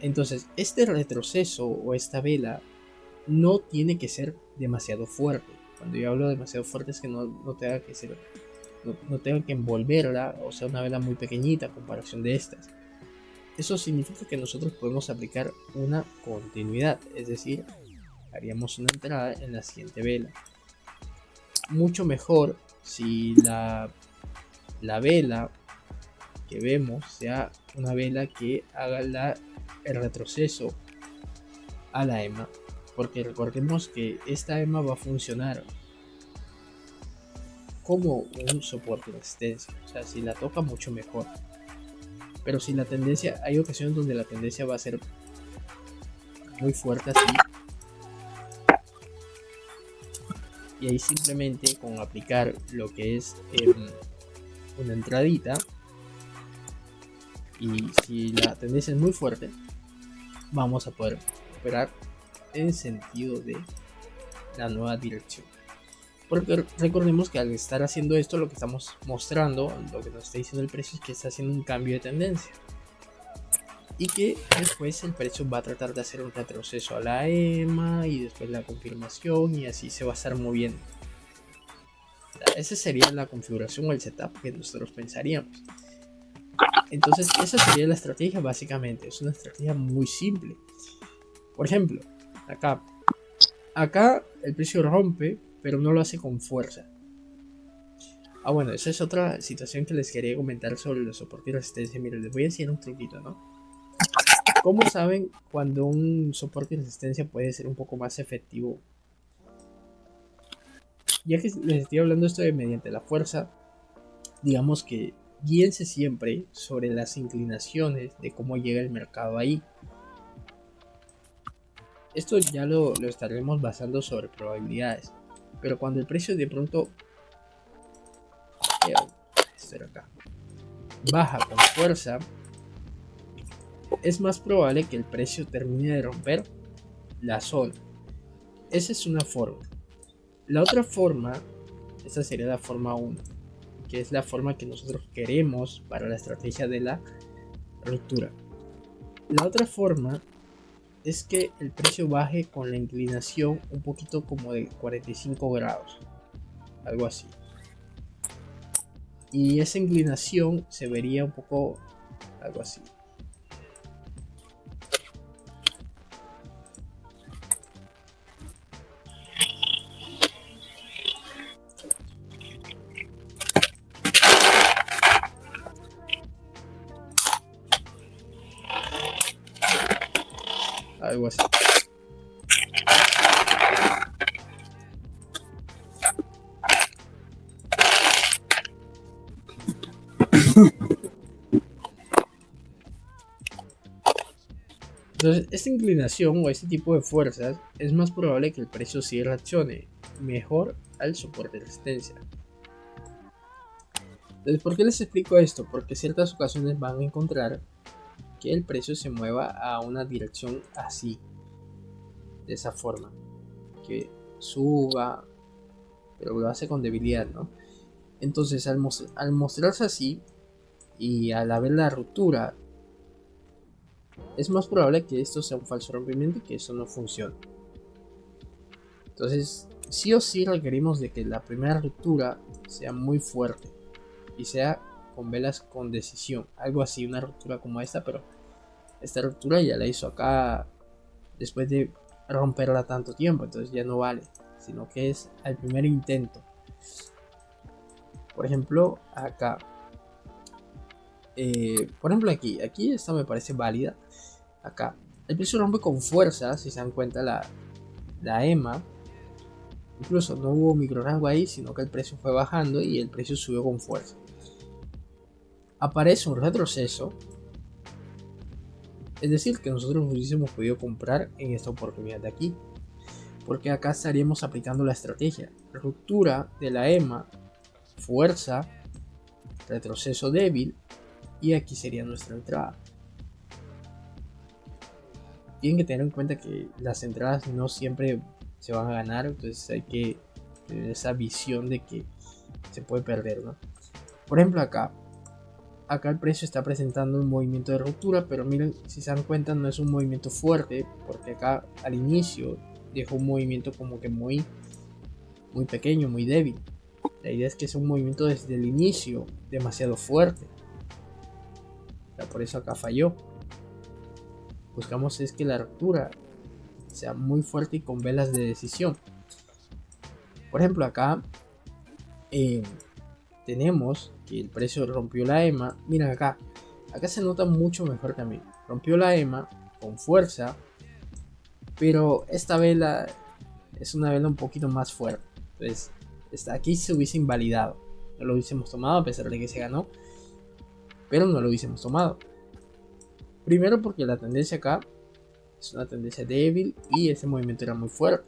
Entonces, este retroceso o esta vela no tiene que ser demasiado fuerte. Cuando yo hablo de demasiado fuerte es que no tenga que ser, no tenga que envolverla, o sea, una vela muy pequeñita a comparación de estas. Eso significa que nosotros podemos aplicar una continuidad, es decir, haríamos una entrada en la siguiente vela. Mucho mejor si la vela que vemos sea una vela que haga el retroceso a la EMA, porque recordemos que esta EMA va a funcionar como un soporte de resistencia, o sea, si la toca mucho mejor. Pero si la tendencia, hay ocasiones donde la tendencia va a ser muy fuerte así, y ahí simplemente con aplicar lo que es una entradita, y si la tendencia es muy fuerte, vamos a poder operar en sentido de la nueva dirección. Porque recordemos que al estar haciendo esto, lo que estamos mostrando, lo que nos está diciendo el precio, es que está haciendo un cambio de tendencia y que después el precio va a tratar de hacer un retroceso a la EMA y después la confirmación, y así se va a estar moviendo. Esa sería la configuración o el setup que nosotros pensaríamos. Entonces esa sería la estrategia. Básicamente es una estrategia muy simple. Por ejemplo, acá el precio rompe, pero no lo hace con fuerza. Bueno, esa es otra situación que les quería comentar sobre los soportes y resistencia. Miren, les voy a enseñar un truquito, ¿no? ¿Cómo saben cuando un soporte y resistencia puede ser un poco más efectivo? Ya que les estoy hablando esto de mediante la fuerza, digamos que guíense siempre sobre las inclinaciones de cómo llega el mercado ahí. Esto ya lo estaremos basando sobre probabilidades. Pero cuando el precio de pronto baja con fuerza, es más probable que el precio termine de romper la zona. Esa es una forma. La otra forma, esa sería la forma 1, que es la forma que nosotros queremos para la estrategia de la ruptura. La otra forma es que el precio baje con la inclinación un poquito como de 45 grados, algo así. Y esa inclinación se vería un poco algo así. Algo así. Entonces, esta inclinación o este tipo de fuerzas es más probable que el precio sí reaccione mejor al soporte de resistencia. Entonces, ¿por qué les explico esto? Porque en ciertas ocasiones van a encontrar que el precio se mueva a una dirección así, de esa forma, que suba, pero lo hace con debilidad, ¿no? Entonces, al mostrarse así y al haber la ruptura, es más probable que esto sea un falso rompimiento y que eso no funcione. Entonces, sí o sí requerimos de que la primera ruptura sea muy fuerte y sea con velas con decisión, algo así, una ruptura como esta, pero esta ruptura ya la hizo acá después de romperla tanto tiempo, entonces ya no vale, sino que es al primer intento. Por ejemplo, acá, por ejemplo aquí esta me parece válida. Acá el precio rompe con fuerza, si se dan cuenta la EMA. Incluso no hubo micro rango ahí, sino que el precio fue bajando y el precio subió con fuerza. Aparece un retroceso, es decir, que nosotros hubiésemos podido comprar en esta oportunidad de aquí, porque acá estaríamos aplicando la estrategia: ruptura de la EMA, fuerza, retroceso débil, y aquí sería nuestra entrada. Tienen que tener en cuenta que las entradas no siempre se van a ganar, entonces hay que tener esa visión de que se puede perder, ¿no? Por ejemplo, acá el precio está presentando un movimiento de ruptura, pero miren, si se dan cuenta, no es un movimiento fuerte, porque acá al inicio dejó un movimiento como que muy pequeño, muy débil. La idea es que es un movimiento desde el inicio demasiado fuerte. O sea, por eso acá falló. Buscamos es que la ruptura sea muy fuerte y con velas de decisión. Por ejemplo, acá tenemos que el precio rompió la EMA. Miren acá se nota mucho mejor también. Rompió la EMA con fuerza, pero esta vela es una vela un poquito más fuerte. Entonces, aquí se hubiese invalidado. No lo hubiésemos tomado a pesar de que se ganó, pero no lo hubiésemos tomado. Primero porque la tendencia acá es una tendencia débil y ese movimiento era muy fuerte.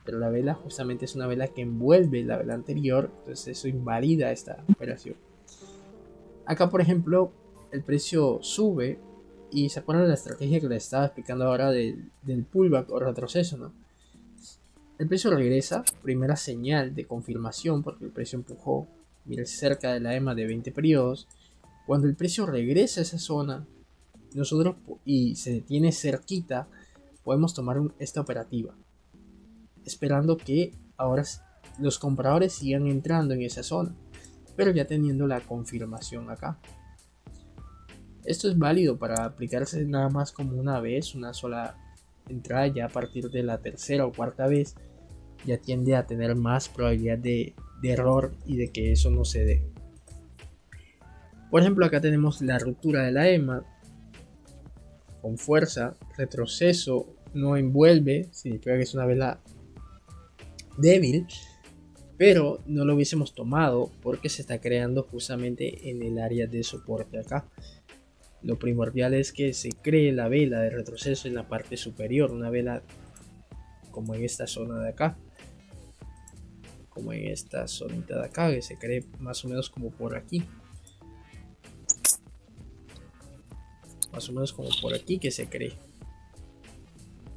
Pero la vela justamente es una vela que envuelve la vela anterior, entonces eso invalida esta operación. Acá, por ejemplo, el precio sube y se acuerdan de la estrategia que les estaba explicando ahora del pullback o retroceso, ¿no? El precio regresa, primera señal de confirmación, porque el precio empujó, mira, cerca de la EMA de 20 periodos. Cuando el precio regresa a esa zona nosotros y se detiene cerquita, podemos tomar esta operativa, esperando que ahora los compradores sigan entrando en esa zona, pero ya teniendo la confirmación acá. Esto es válido para aplicarse nada más como una vez, una sola entrada. Ya a partir de la tercera o cuarta vez ya tiende a tener más probabilidad de error y de que eso no se dé. Por ejemplo, acá tenemos la ruptura de la EMA con fuerza, retroceso, no envuelve, significa que es una vela débil, pero no lo hubiésemos tomado porque se está creando justamente en el área de soporte acá. Lo primordial es que se cree la vela de retroceso en la parte superior, una vela como en esta zona de acá, como en esta zonita de acá, que se cree más o menos como por aquí. más o menos como por aquí que se cree.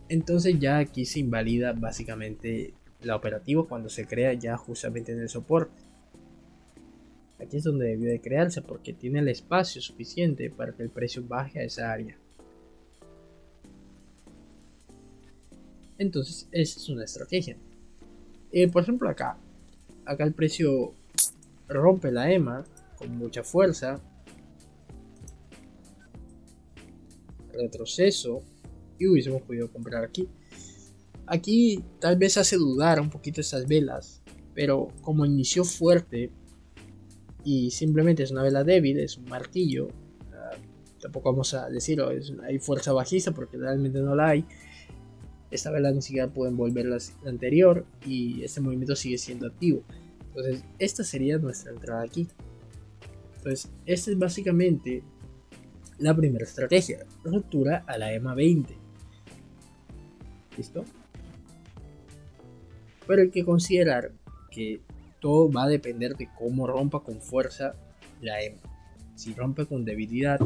Entonces ya aquí se invalida básicamente la operativa cuando se crea ya justamente en el soporte. Aquí es donde debió de crearse porque tiene el espacio suficiente para que el precio baje a esa área. Entonces esa es una estrategia. Por ejemplo acá el precio rompe la EMA con mucha fuerza, retroceso, y hubiésemos podido comprar aquí. Aquí tal vez hace dudar un poquito estas velas, pero como inició fuerte y simplemente es una vela débil, es un martillo, tampoco vamos a decirlo, hay fuerza bajista porque realmente no la hay. Esta vela ni siquiera puede envolver la anterior y este movimiento sigue siendo activo. Entonces esta sería nuestra entrada aquí. Entonces esta es básicamente la primera estrategia, ruptura a la EMA 20. ¿Listo? Pero hay que considerar que todo va a depender de cómo rompa con fuerza la EMA. Si rompe con debilidad,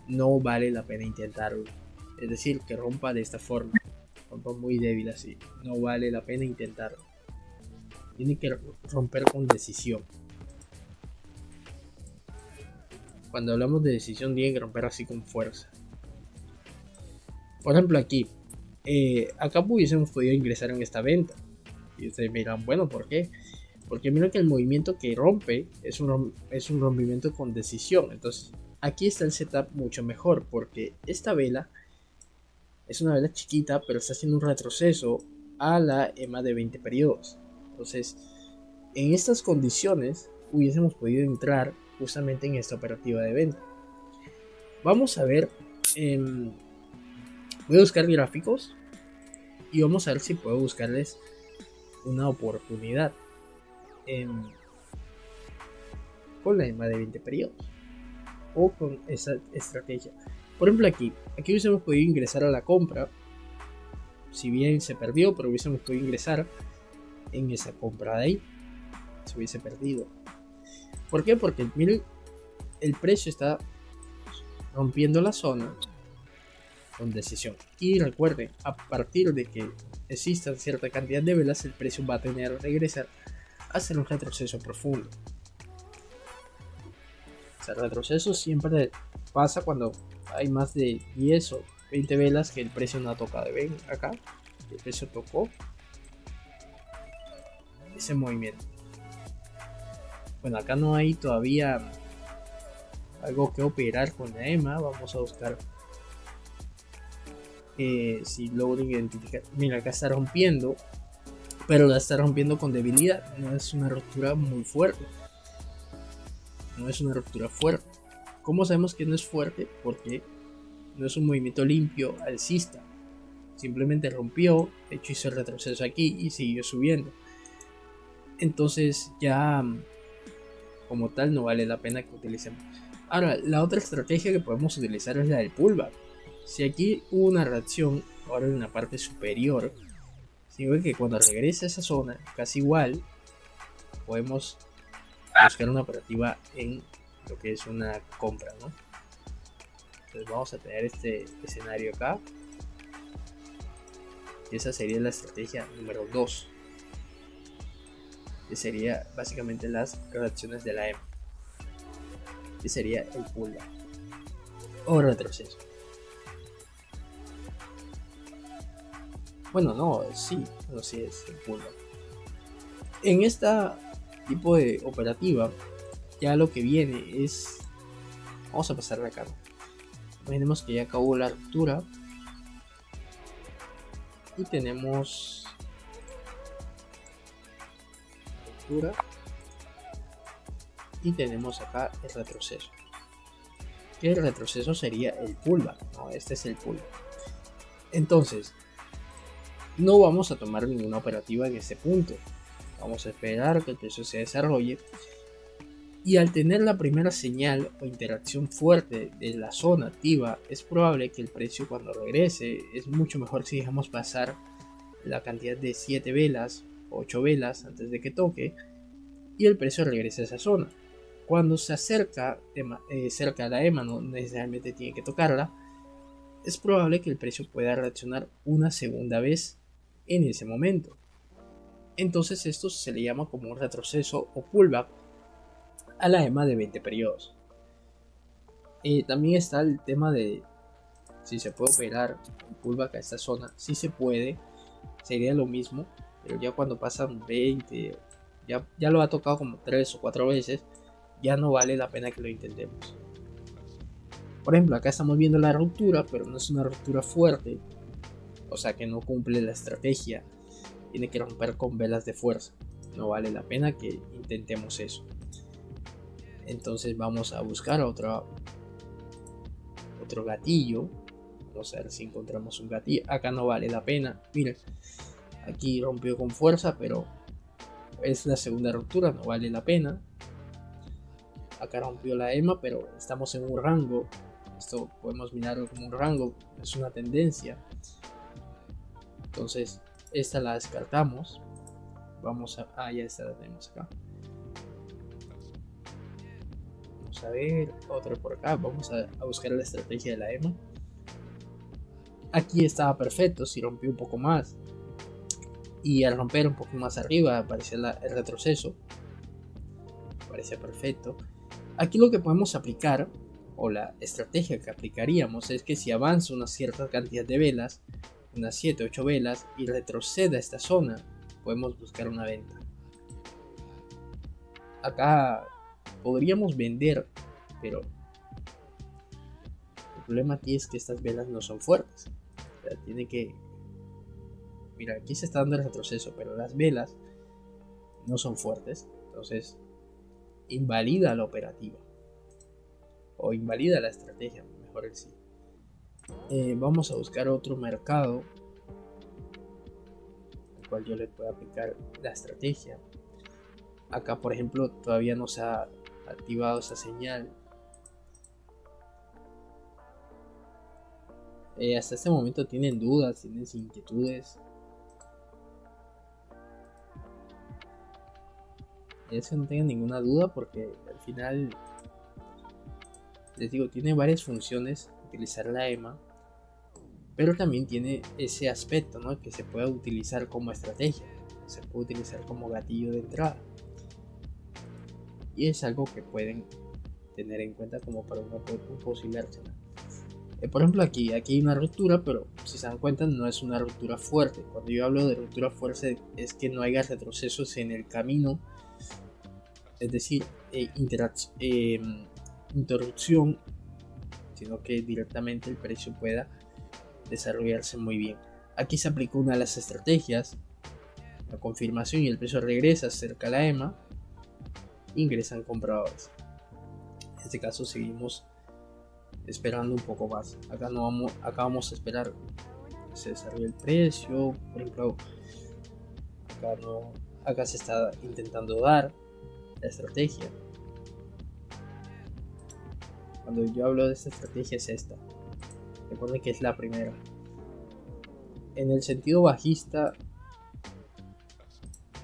no vale la pena intentarlo. Es decir, que rompa de esta forma, rompa muy débil así, no vale la pena intentarlo. Tiene que romper con decisión. Cuando hablamos de decisión, tiene que romper así con fuerza. Por ejemplo, aquí, acá hubiésemos podido ingresar en esta venta. Y ustedes me dirán, bueno, ¿por qué? Porque miren que el movimiento que rompe es un rompimiento con decisión. Entonces, aquí está el setup mucho mejor, porque esta vela es una vela chiquita, pero está haciendo un retroceso a la EMA de 20 periodos. Entonces, en estas condiciones, hubiésemos podido entrar justamente en esta operativa de venta. Vamos a ver, voy a buscar gráficos y vamos a ver si puedo buscarles una oportunidad con la EMA de 20 periodos o con esa estrategia. Por ejemplo, aquí hubiésemos podido ingresar a la compra, si bien se perdió, pero hubiésemos podido ingresar en esa compra de ahí. Se hubiese perdido. ¿Por qué? Porque miren, el precio está rompiendo la zona con decisión. Y recuerden, a partir de que exista cierta cantidad de velas, el precio va a tener que regresar a hacer un retroceso profundo. O sea, el retroceso siempre pasa cuando hay más de 10 o 20 velas que el precio no ha tocado. Ven acá, el precio tocó ese movimiento. Bueno, acá no hay todavía algo que operar con la EMA. Vamos a buscar si logro identificar. Mira, acá está rompiendo, pero la está rompiendo con debilidad. No es una ruptura muy fuerte. No es una ruptura fuerte. ¿Cómo sabemos que no es fuerte? Porque no es un movimiento limpio alcista. Simplemente rompió, de hecho hizo el retroceso aquí y siguió subiendo. Entonces ya como tal no vale la pena que utilicemos. Ahora, la otra estrategia que podemos utilizar es la del pullback. Si aquí hubo una reacción ahora en la parte superior, significa que cuando regrese a esa zona, casi igual, podemos buscar una operativa en lo que es una compra, ¿no? Entonces vamos a tener este escenario acá. Y esa sería la estrategia número 2. Que sería básicamente las reacciones de la EMA. Que sería el pullback o retroceso. Bueno, no, sí es el pullback. En esta tipo de operativa, ya lo que viene es, vamos a pasar acá. Imaginemos que ya acabó la ruptura y tenemos ruptura y tenemos acá el retroceso. Que el retroceso sería el pullback, ¿no? Este es el pullback. Entonces, no vamos a tomar ninguna operativa en este punto. Vamos a esperar que el precio se desarrolle. Y al tener la primera señal o interacción fuerte de la zona activa, es probable que el precio cuando regrese es mucho mejor si dejamos pasar la cantidad de 7 velas, 8 velas antes de que toque y el precio regrese a esa zona. Cuando se acerca cerca a la EMA, no necesariamente tiene que tocarla, es probable que el precio pueda reaccionar una segunda vez en ese momento. Entonces esto se le llama como un retroceso o pullback a la EMA de 20 periodos. También está el tema de si se puede operar un pullback a esta zona. Si se puede, sería lo mismo, pero ya cuando pasan 20, ya lo ha tocado como 3 o 4 veces, ya no vale la pena que lo intentemos. Por ejemplo, acá estamos viendo la ruptura, pero no es una ruptura fuerte, o sea que no cumple la estrategia. Tiene que romper con velas de fuerza. No vale la pena que intentemos eso. Entonces vamos a buscar otro gatillo. Vamos a ver si encontramos un gatillo. Acá no vale la pena. Miren, aquí rompió con fuerza, pero es la segunda ruptura, no vale la pena. Acá rompió la EMA, pero estamos en un rango. Esto podemos mirarlo como un rango, es una tendencia. Entonces esta la descartamos. Vamos a... ya esta la tenemos acá. Vamos a ver, otra por acá. Vamos a buscar la estrategia de la EMA. Aquí estaba perfecto, si rompió un poco más. Y al romper un poco más arriba aparece el retroceso. Parece perfecto. Aquí lo que podemos aplicar, o la estrategia que aplicaríamos, es que si avanza una cierta cantidad de velas, unas 7 8 velas, y retrocede a esta zona, podemos buscar una venta. Acá podríamos vender, pero el problema aquí es que estas velas no son fuertes. O sea, tiene que... Mira, aquí se está dando el retroceso, pero las velas no son fuertes. Entonces invalida la operativa. O invalida la estrategia, mejor decir. Vamos a buscar otro mercado al cual yo le pueda aplicar la estrategia. Acá, por ejemplo, todavía no se ha activado esa señal. Hasta este momento tienen dudas, tienen inquietudes. Es que no tengan ninguna duda porque al final, les digo, tiene varias funciones utilizar la EMA, pero también tiene ese aspecto, ¿no? Que se puede utilizar como estrategia, se puede utilizar como gatillo de entrada. Y es algo que pueden tener en cuenta como para un posible arsenal. Por ejemplo, aquí hay una ruptura, pero si se dan cuenta no es una ruptura fuerte. Cuando yo hablo de ruptura fuerte es que no haya retrocesos en el camino, es decir, interrupción, sino que directamente el precio pueda desarrollarse muy bien. Aquí se aplicó una de las estrategias, la confirmación, y el precio regresa cerca a la EMA, ingresan compradores. En este caso seguimos esperando un poco más. Acá vamos a esperar que se desarrolle el precio. Por ejemplo, acá se está intentando dar la estrategia. Cuando yo hablo de esta estrategia es esta. Recuerden que es la primera. En el sentido bajista,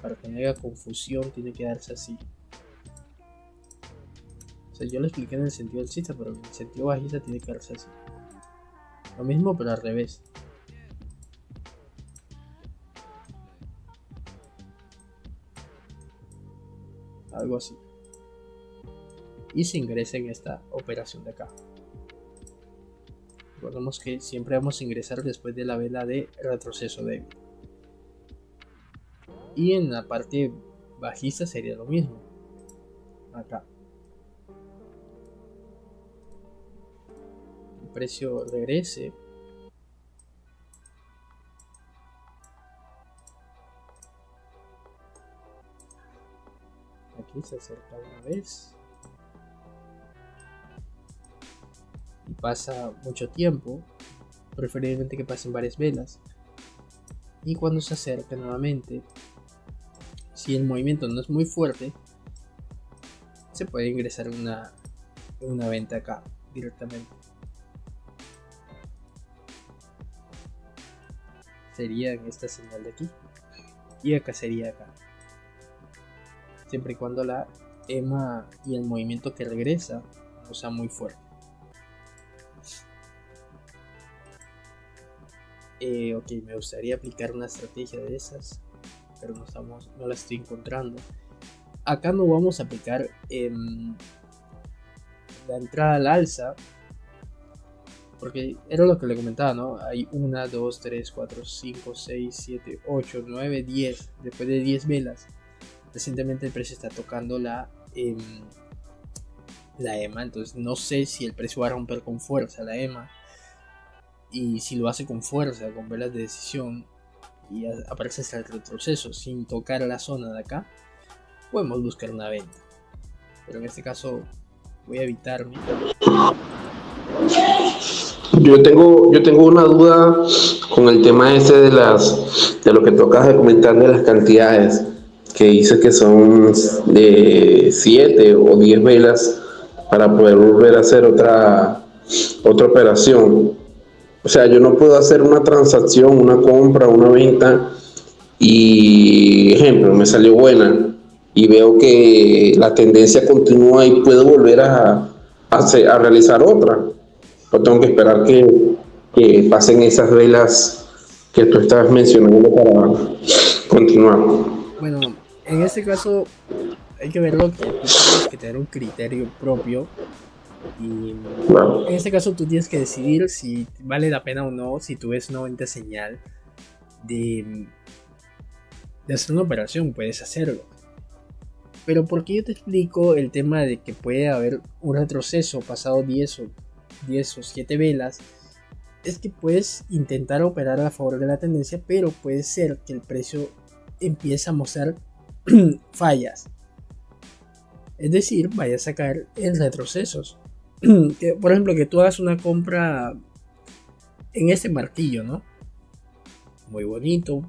para que no haya confusión, tiene que darse así. O sea, yo lo expliqué en el sentido alcista, pero en el sentido bajista tiene que darse así. Lo mismo, pero al revés. Algo así. Y se ingresa en esta operación de acá. Recordemos que siempre vamos a ingresar después de la vela de retroceso débil. Y en la parte bajista sería lo mismo. Acá. El precio regrese. Aquí se acerca una vez. Y pasa mucho tiempo. Preferiblemente que pasen varias velas. Y cuando se acerca nuevamente, si el movimiento no es muy fuerte, se puede ingresar una venta acá directamente. Sería en esta señal de aquí. Y acá sería acá. Siempre y cuando la EMA y el movimiento que regresa no sea muy fuerte. Ok, me gustaría aplicar una estrategia de esas, pero no la estoy encontrando. Acá no vamos a aplicar la entrada al alza, porque era lo que le comentaba, ¿no? Hay 1, 2, 3, 4, 5, 6, 7, 8, 9, 10. Después de 10 velas, recientemente el precio está tocando la EMA, entonces no sé si el precio va a romper con fuerza la EMA, y si lo hace con fuerza, con velas de decisión, y aparece hasta el retroceso sin tocar la zona de acá, podemos buscar una venta, pero en este caso voy a evitarme. Yo tengo una duda con el tema ese de lo que tocas de comentar de las cantidades, que dices que son de 7 o 10 velas para poder volver a hacer otra operación. O sea, yo no puedo hacer una transacción, una compra, una venta y, ejemplo, me salió buena y veo que la tendencia continúa y puedo volver a realizar otra. O tengo que esperar que pasen esas velas que tú estabas mencionando para continuar. Bueno, en este caso hay que verlo que tú tienes que tener un criterio propio, y Claro. en este caso tú tienes que decidir si vale la pena o no, si tú ves una buena señal de hacer una operación, puedes hacerlo. Pero porque yo te explico el tema de que puede haber un retroceso pasado 10 o 7 velas, es que puedes intentar operar a favor de la tendencia, pero puede ser que el precio empiece a mostrar fallas. Es decir, vayas a caer en retrocesos. Por ejemplo, que tú hagas una compra en este martillo, ¿no? Muy bonito.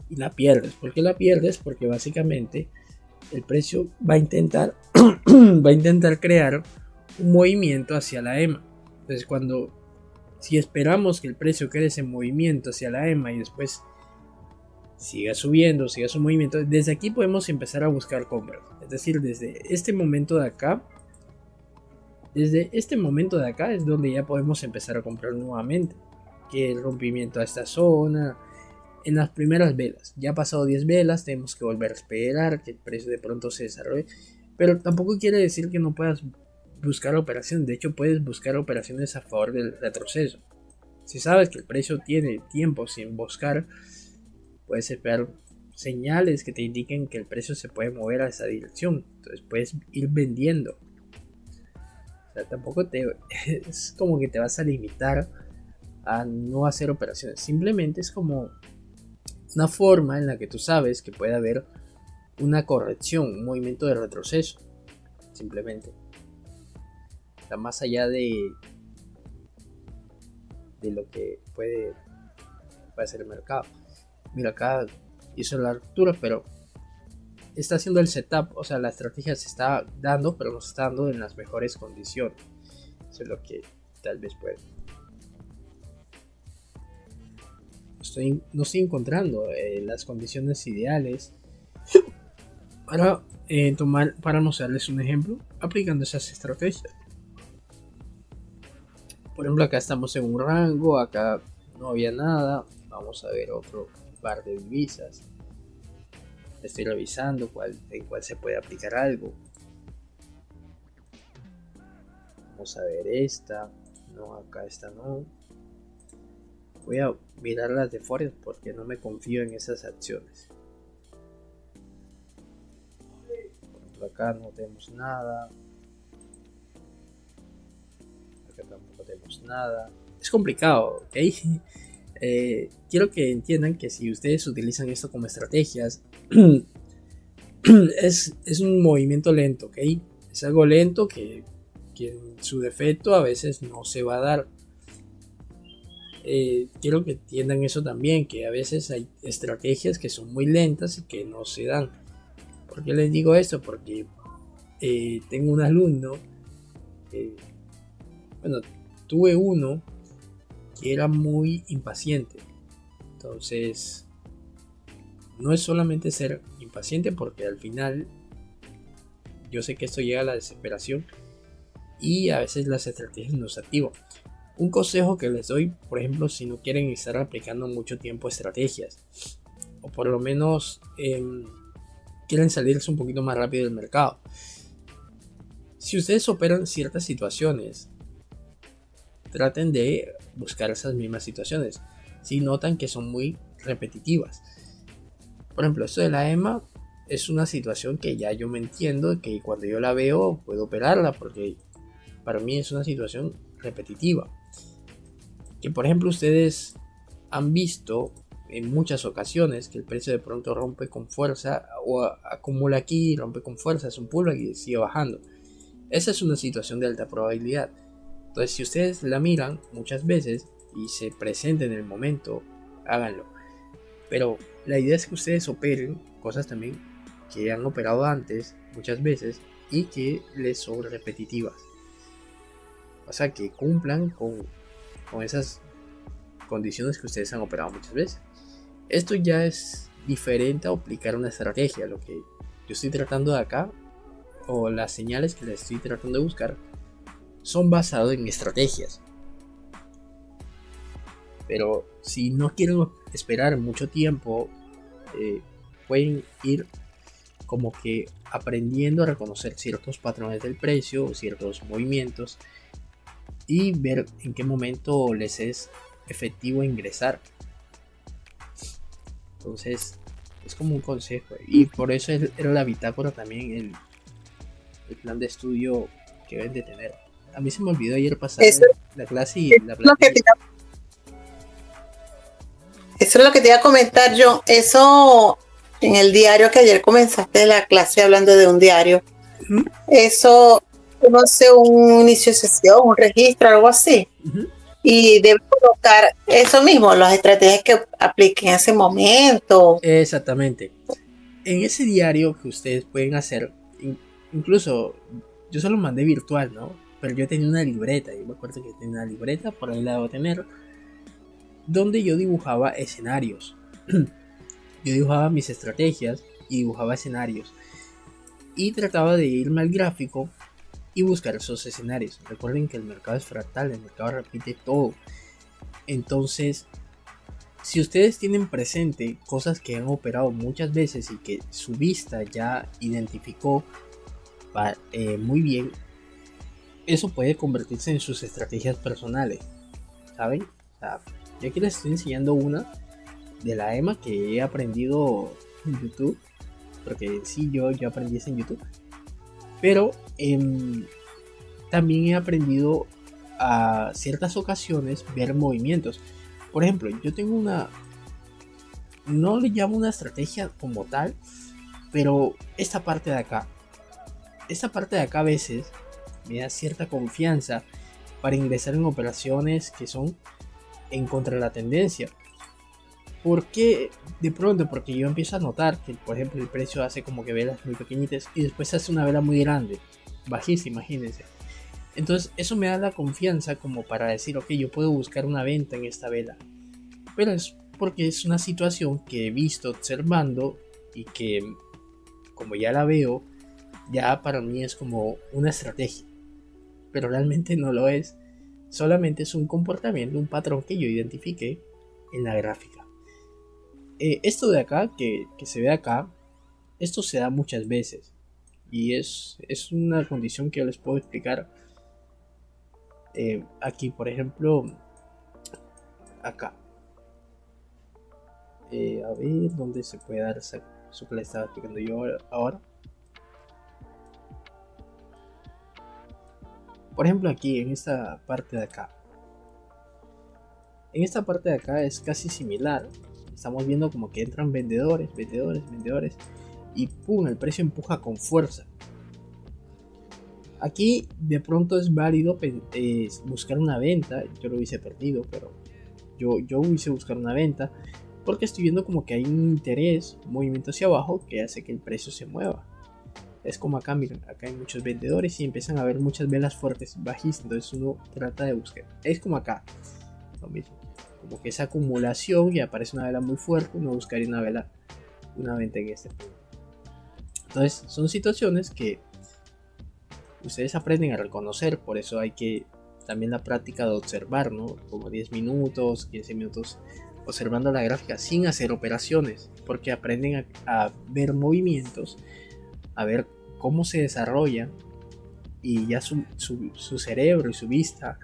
Y la pierdes. ¿Por qué la pierdes? Porque básicamente el precio va a intentar crear un movimiento hacia la EMA. Entonces si esperamos que el precio cree ese movimiento hacia la EMA y después siga subiendo, siga su movimiento, desde aquí podemos empezar a buscar compras. Es decir, desde este momento de acá es donde ya podemos empezar a comprar nuevamente. Que el rompimiento a esta zona, en las primeras velas, ya ha pasado 10 velas, tenemos que volver a esperar que el precio de pronto se desarrolle, pero tampoco quiere decir que no puedas buscar operaciones. De hecho, puedes buscar operaciones a favor del retroceso. Si sabes que el precio tiene tiempo sin buscar, puedes esperar señales que te indiquen que el precio se puede mover a esa dirección, entonces puedes ir vendiendo. O sea, tampoco es como que te vas a limitar a no hacer operaciones, simplemente es como una forma en la que tú sabes que puede haber una corrección, un movimiento de retroceso, simplemente. O sea, más allá de lo que puede hacer el mercado. Mira, acá hizo la ruptura, pero está haciendo el setup, o sea, la estrategia se está dando, pero no se está dando en las mejores condiciones. Eso es lo que tal vez puede. No estoy encontrando las condiciones ideales para mostrarles un ejemplo aplicando esas estrategias. Por ejemplo, acá estamos en un rango, acá no había nada. Vamos a ver otro par de divisas. Estoy revisando en cuál se puede aplicar algo. Vamos a ver esta. No, acá esta no. Voy a mirar las de Forex porque no me confío en esas acciones. Por acá no tenemos nada. Acá tampoco tenemos nada. Es complicado, ¿ok? Quiero que entiendan que si ustedes utilizan esto como estrategias, es un movimiento lento, ¿ok? Es algo lento que en su defecto a veces no se va a dar. Quiero que entiendan eso también, que a veces hay estrategias que son muy lentas y que no se dan. ¿Por qué les digo esto? Porque tengo un alumno, tuve uno que era muy impaciente. Entonces, no es solamente ser impaciente, porque al final yo sé que esto llega a la desesperación y a veces las estrategias nos activan. Un consejo que les doy, por ejemplo, si no quieren estar aplicando mucho tiempo estrategias, o por lo menos quieren salirse un poquito más rápido del mercado. Si ustedes operan ciertas situaciones, traten de buscar esas mismas situaciones. Si notan que son muy repetitivas. Por ejemplo, esto de la EMA es una situación que ya yo me entiendo, que cuando yo la veo puedo operarla, porque para mí es una situación repetitiva. Que por ejemplo ustedes han visto en muchas ocasiones que el precio de pronto rompe con fuerza o acumula aquí, rompe con fuerza, es un pullback y sigue bajando. Esa es una situación de alta probabilidad. Entonces si ustedes la miran muchas veces y se presenta en el momento, háganlo. Pero la idea es que ustedes operen cosas también que han operado antes muchas veces y que les son repetitivas. O sea, que cumplan con esas condiciones que ustedes han operado muchas veces. Esto ya es diferente a aplicar una estrategia. Lo que yo estoy tratando de acá, o las señales que les estoy tratando de buscar, son basados en estrategias. Pero si no quieren esperar mucho tiempo, pueden ir como que aprendiendo a reconocer ciertos patrones del precio, ciertos movimientos, y ver en qué momento les es efectivo ingresar. Entonces es como un consejo, y por eso era la bitácora también el plan de estudio que deben de tener. A mí se me olvidó ayer pasar la clase y la planteé. Eso es lo que te iba a comentar yo. Eso en el diario que ayer comenzaste la clase hablando de un diario. Eso, no sé, un inicio de sesión, un registro, algo así. Y debe colocar eso mismo, las estrategias que apliquen en ese momento. Exactamente. En ese diario que ustedes pueden hacer, incluso yo solo mandé virtual, ¿no? Pero yo tenía una libreta, yo me acuerdo que tenía una libreta, por ahí la debo tener, donde yo dibujaba escenarios. Yo dibujaba mis estrategias y dibujaba escenarios. Y trataba de irme al gráfico y buscar esos escenarios. Recuerden que el mercado es fractal, el mercado repite todo. Entonces, si ustedes tienen presente cosas que han operado muchas veces y que su vista ya identificó muy bien, eso puede convertirse en sus estrategias personales, ¿saben? O sea, yo aquí les estoy enseñando una de la EMA que he aprendido en YouTube, porque sí, yo aprendí eso en YouTube, pero también he aprendido a ciertas ocasiones ver movimientos. Por ejemplo, yo tengo no le llamo una estrategia como tal, pero esta parte de acá a veces me da cierta confianza para ingresar en operaciones que son en contra de la tendencia. ¿Por qué? De pronto, porque yo empiezo a notar que, por ejemplo, el precio hace como que velas muy pequeñitas y después hace una vela muy grande, bajísima, imagínense. Entonces eso me da la confianza como para decir, ok, yo puedo buscar una venta en esta vela. Pero es porque es una situación que he visto observando y que, como ya la veo, ya para mí es como una estrategia. Pero realmente no lo es. Solamente es un comportamiento, un patrón que yo identifiqué en la gráfica. Esto de acá, que se ve acá, esto se da muchas veces. Y es una condición que yo les puedo explicar. Aquí, por ejemplo, acá. A ver dónde se puede dar eso que le estaba explicando yo ahora. Por ejemplo, aquí en esta parte de acá. En esta parte de acá es casi similar. Estamos viendo como que entran vendedores y pum, el precio empuja con fuerza. Aquí de pronto es válido buscar una venta. Yo lo hubiese perdido, pero yo hubiese buscar una venta porque estoy viendo como que hay un interés, un movimiento hacia abajo que hace que el precio se mueva. Es como acá, miren, acá hay muchos vendedores y empiezan a haber muchas velas fuertes bajistas, entonces uno trata de buscar. Es como acá, lo mismo, como que esa acumulación y aparece una vela muy fuerte, uno buscaría una venta en este punto. Entonces son situaciones que ustedes aprenden a reconocer, por eso hay que también la práctica de observar, ¿no? Como 10 minutos, 15 minutos observando la gráfica sin hacer operaciones, porque aprenden a ver movimientos, a ver cómo se desarrollan, y ya su cerebro y su vista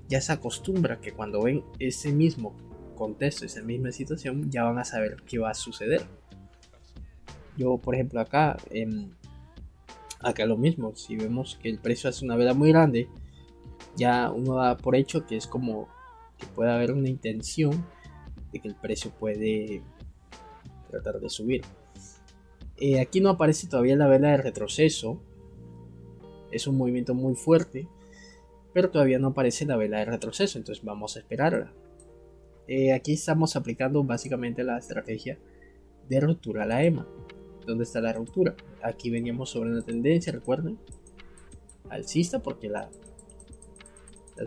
ya se acostumbra que cuando ven ese mismo contexto, esa misma situación, ya van a saber qué va a suceder. Yo, por ejemplo, acá lo mismo, si vemos que el precio hace una vela muy grande, ya uno da por hecho que es como que puede haber una intención de que el precio puede tratar de subir. Aquí no aparece todavía la vela de retroceso, es un movimiento muy fuerte, pero todavía no aparece la vela de retroceso, entonces vamos a esperarla. Aquí estamos aplicando básicamente la estrategia de ruptura a la EMA. ¿Dónde está la ruptura? Aquí veníamos sobre una tendencia, recuerden, alcista, porque las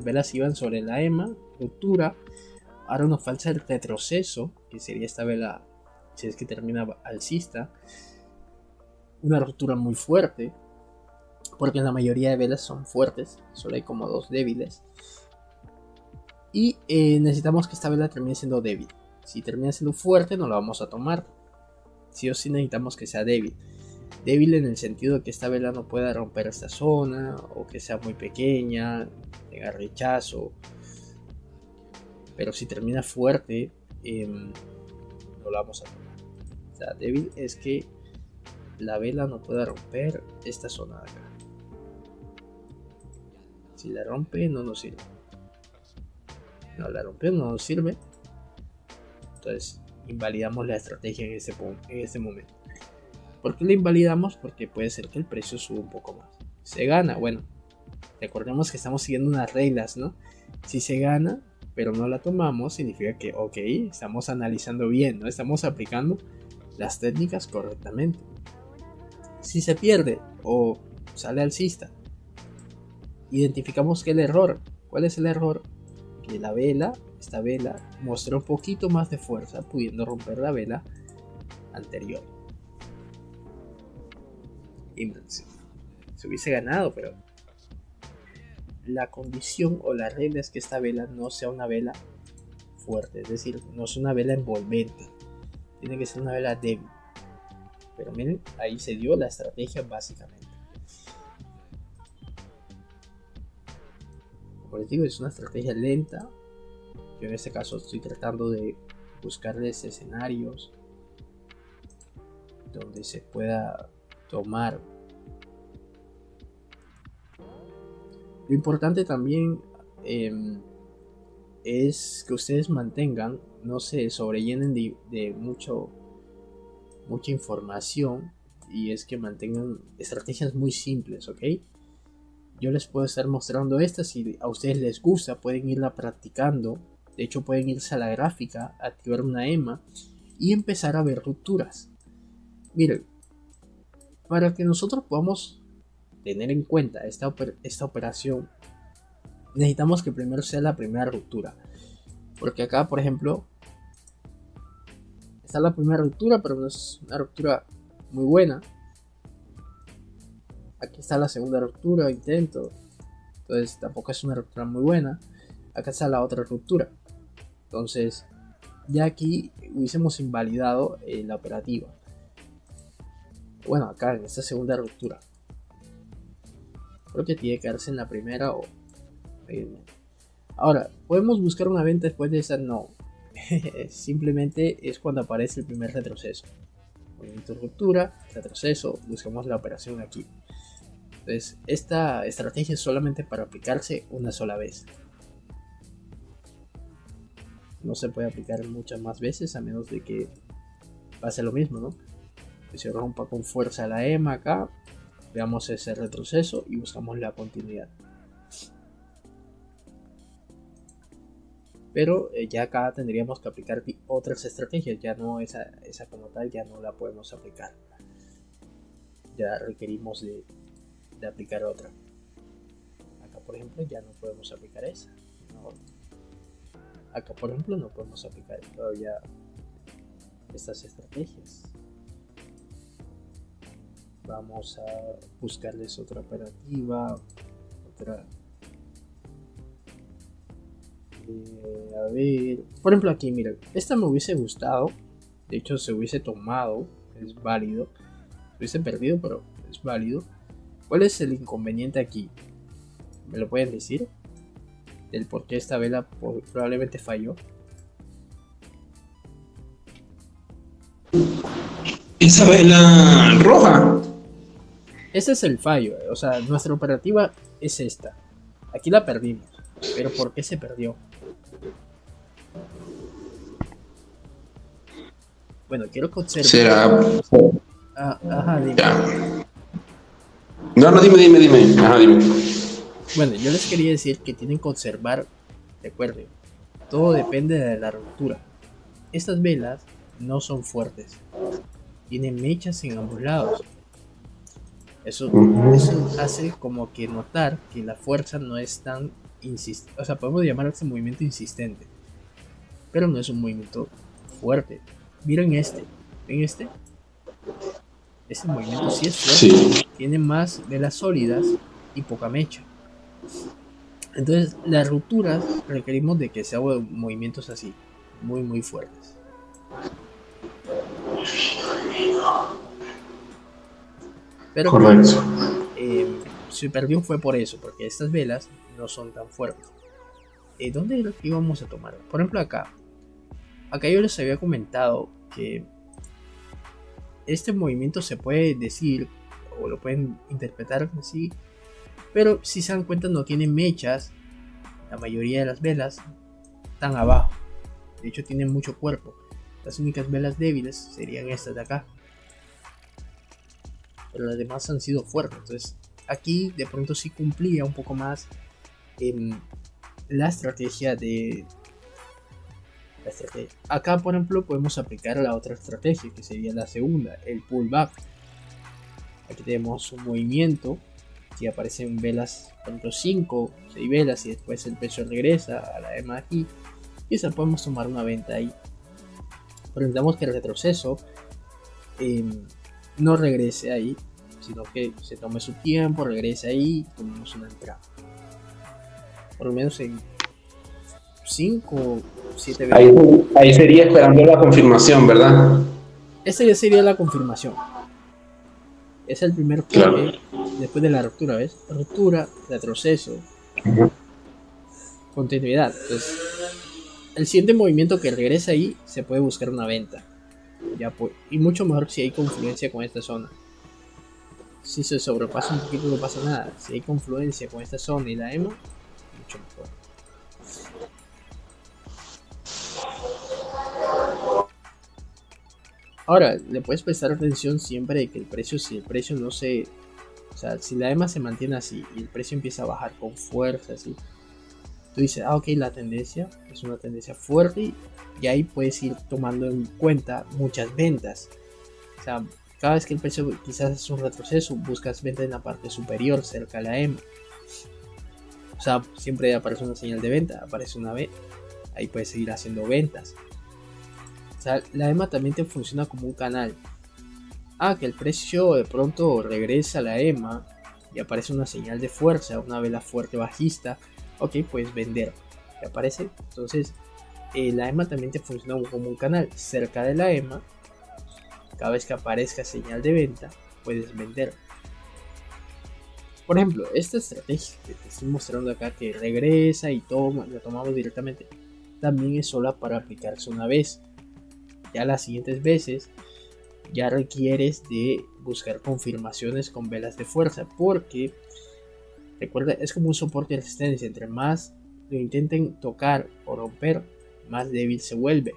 velas iban sobre la EMA, ruptura. Ahora nos falta el retroceso, que sería esta vela, si es que termina alcista, una ruptura muy fuerte, porque la mayoría de velas son fuertes, solo hay como 2 débiles. Y necesitamos que esta vela termine siendo débil. Si termina siendo fuerte, no la vamos a tomar. Sí o sí necesitamos que sea débil. Débil en el sentido de que esta vela no pueda romper esta zona, o que sea muy pequeña, tenga rechazo. Pero si termina fuerte, no la vamos a tomar. O sea, débil es que la vela no pueda romper esta zona de acá. Si la rompe, no nos sirve. No la rompió, no nos sirve. Entonces invalidamos la estrategia en este momento. ¿Por qué la invalidamos? Porque puede ser que el precio suba un poco más. Se gana, bueno, recordemos que estamos siguiendo unas reglas, ¿no? Si se gana, pero no la tomamos, significa que, ok, estamos analizando bien, ¿no? Estamos aplicando las técnicas correctamente. Si se pierde o sale alcista, identificamos que el error, ¿cuál es el error? Que esta vela, mostró un poquito más de fuerza, pudiendo romper la vela anterior. Y se hubiese ganado, pero la condición o la regla es que esta vela no sea una vela fuerte, es decir, no es una vela envolvente, tiene que ser una vela débil. Pero miren, ahí se dio la estrategia básicamente. Como les digo, es una estrategia lenta. Yo en este caso estoy tratando de buscarles escenarios donde se pueda tomar. Lo importante también es que ustedes mantengan, no se sobrellenen de mucha información, y es que mantengan estrategias muy simples, ¿ok? Yo les puedo estar mostrando estas, si a ustedes les gusta pueden irla practicando. De hecho pueden irse a la gráfica, activar una EMA y empezar a ver rupturas. Miren, para que nosotros podamos tener en cuenta esta operación, necesitamos que primero sea la primera ruptura. Porque acá, por ejemplo, está la primera ruptura, pero no es una ruptura muy buena. Aquí está la segunda ruptura, intento. Entonces tampoco es una ruptura muy buena. Acá está la otra ruptura. Entonces ya aquí hubiésemos invalidado la operativa. Bueno, acá en esta segunda ruptura. Creo que tiene que darse en la primera o... Ahora, ¿podemos buscar una venta después de esa? No. Simplemente es cuando aparece el primer retroceso. Movimiento de ruptura, retroceso, buscamos la operación aquí. Entonces, esta estrategia es solamente para aplicarse una sola vez. No se puede aplicar muchas más veces, a menos de que pase lo mismo, ¿no? Que se rompa con fuerza la EMA acá, veamos ese retroceso y buscamos la continuidad. Pero ya acá tendríamos que aplicar otras estrategias, ya no esa como tal, ya no la podemos aplicar. Ya requerimos de aplicar otra. Acá por ejemplo ya no podemos aplicar esa. No. Acá por ejemplo no podemos aplicar todavía estas estrategias. Vamos a buscarles otra operativa, otra. A ver, por ejemplo aquí, miren, esta me hubiese gustado, de hecho se hubiese tomado, es válido, se hubiese perdido, pero es válido. ¿Cuál es el inconveniente aquí? ¿Me lo pueden decir? Del por qué esta vela probablemente falló. Esa vela roja. Ese es el fallo, o sea, nuestra operativa es esta. Aquí la perdimos, pero ¿por qué se perdió? Bueno, quiero que observen. Será. Ajá, dime. Ya. No, dime. Ajá, dime. Bueno, yo les quería decir que tienen que observar, recuerden, todo depende de la ruptura. Estas velas no son fuertes, tienen mechas en ambos lados. Eso hace como que notar que la fuerza no es tan insistente, o sea, podemos llamar a este movimiento insistente, pero no es un movimiento fuerte. Miren ¿ven este? Ese movimiento sí es fuerte, Sí. tiene más velas sólidas y poca mecha. Entonces, las rupturas requerimos de que se hagan movimientos así, muy fuertes. Pero claro, Correcto. se perdió fue por eso, porque estas velas no son tan fuertes. ¿Dónde era que íbamos a tomar? Por ejemplo, acá yo les había comentado que este movimiento se puede decir, o lo pueden interpretar así, pero si se dan cuenta no tiene mechas, la mayoría de las velas están abajo, de hecho tienen mucho cuerpo. Las únicas velas débiles serían estas de acá, pero las demás han sido fuertes. Entonces aquí de pronto sí cumplía un poco más la estrategia de la estrategia. Acá por ejemplo podemos aplicar la otra estrategia, que sería la segunda, el pullback. Aquí tenemos un movimiento que aparecen velas, por ejemplo 5, 6 velas, y después el peso regresa a la EMA aquí, y esa podemos tomar una venta ahí. Pero necesitamos que el retroceso no regrese ahí, sino que se tome su tiempo, regrese ahí y tomemos una entrada. Por lo menos en 5 o 7 veces. Ahí sería esperando la confirmación, ¿verdad? Esta ya sería la confirmación. Es el primer toque, Claro. después de la ruptura, ¿ves? Ruptura, retroceso, continuidad. Entonces, el siguiente movimiento que regresa ahí se puede buscar una venta. Ya pues, y mucho mejor si hay confluencia con esta zona. Si se sobrepasa un poquito no pasa nada. Si hay confluencia con esta zona y la EMA, mucho mejor. Ahora, le puedes prestar atención siempre de que el precio, si el precio no se... O sea, si la EMA se mantiene así y el precio empieza a bajar con fuerza, así, tú dices, ok, la tendencia es una tendencia fuerte y ahí puedes ir tomando en cuenta muchas ventas. O sea, cada vez que el precio quizás es un retroceso, buscas venta en la parte superior, cerca a la EMA. O sea, siempre aparece una señal de venta, aparece una venta, ahí puedes seguir haciendo ventas. O sea, la EMA también te funciona como un canal. Que el precio de pronto regresa a la EMA y aparece una señal de fuerza, una vela fuerte bajista, ok, puedes vender. ¿Te aparece? Entonces, la EMA también te funciona como un canal. Cerca de la EMA, cada vez que aparezca señal de venta, puedes vender. Por ejemplo, esta estrategia que te estoy mostrando acá, que regresa y la tomamos directamente, también es sola para aplicarse una vez. Ya las siguientes veces ya requieres de buscar confirmaciones con velas de fuerza, porque recuerda, es como un soporte de resistencia. Entre más lo intenten tocar o romper, más débil se vuelve.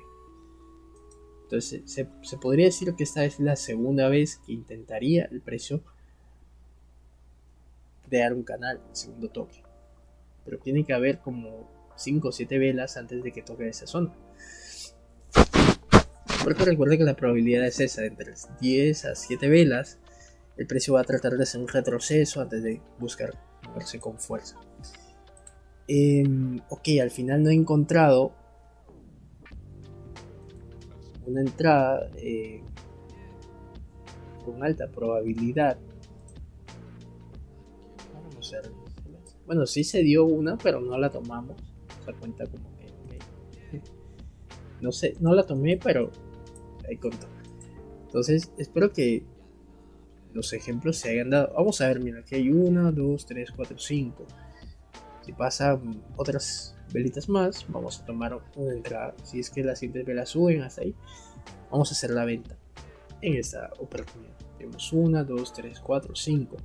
Entonces se podría decir que esta es la segunda vez que intentaría el precio crear un canal, el segundo toque, pero tiene que haber como 5 o 7 velas antes de que toque esa zona. Porque recuerda que la probabilidad es esa, entre 10 a 7 velas, el precio va a tratar de hacer un retroceso antes de buscar moverse con fuerza. Ok, al final no he encontrado una entrada con alta probabilidad. Vamos a ver. Bueno, sí se dio una, pero no la tomamos. Se cuenta como que no sé, no la tomé, pero ahí contó. Entonces, espero que los ejemplos se hayan dado. Vamos a ver, mira, aquí hay 1, 2, 3, 4, 5. Si pasan otras velitas más, vamos a tomar una entrada. Si es que las siguientes velas suben hasta ahí, vamos a hacer la venta en esta oportunidad. Tenemos 1, 2, 3, 4, 5.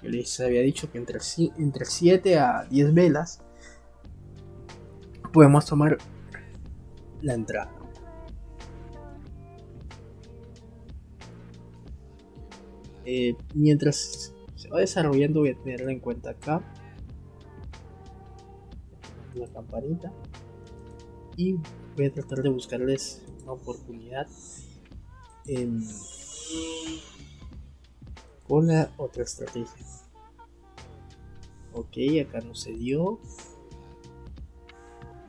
Yo les había dicho que entre 7 a 10 velas podemos tomar la entrada. Mientras se va desarrollando, voy a tenerla en cuenta acá. La campanita. Y voy a tratar de buscarles una oportunidad con la otra estrategia. Ok, acá no se dio.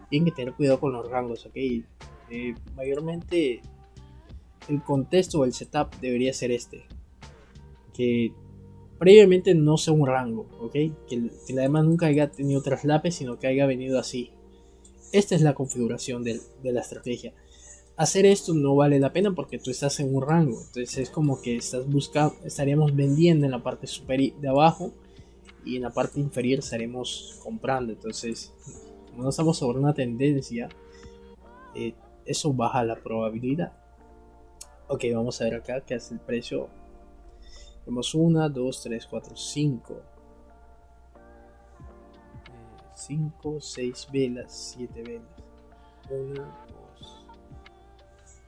Tienen que tener cuidado con los rangos, ok. Mayormente el contexto o el setup debería ser este. Que previamente no sea un rango, ok. Que la demás nunca haya tenido traslapes, sino que haya venido así. Esta es la configuración de la estrategia. Hacer esto no vale la pena porque tú estás en un rango. Entonces es como que estaríamos vendiendo en la parte superior de abajo y en la parte inferior estaremos comprando. Entonces, como no estamos sobre una tendencia, eso baja la probabilidad. Ok, vamos a ver acá qué hace el precio. Tenemos 1, 2, 3, 4, 5. 5, 6 velas, 7 velas.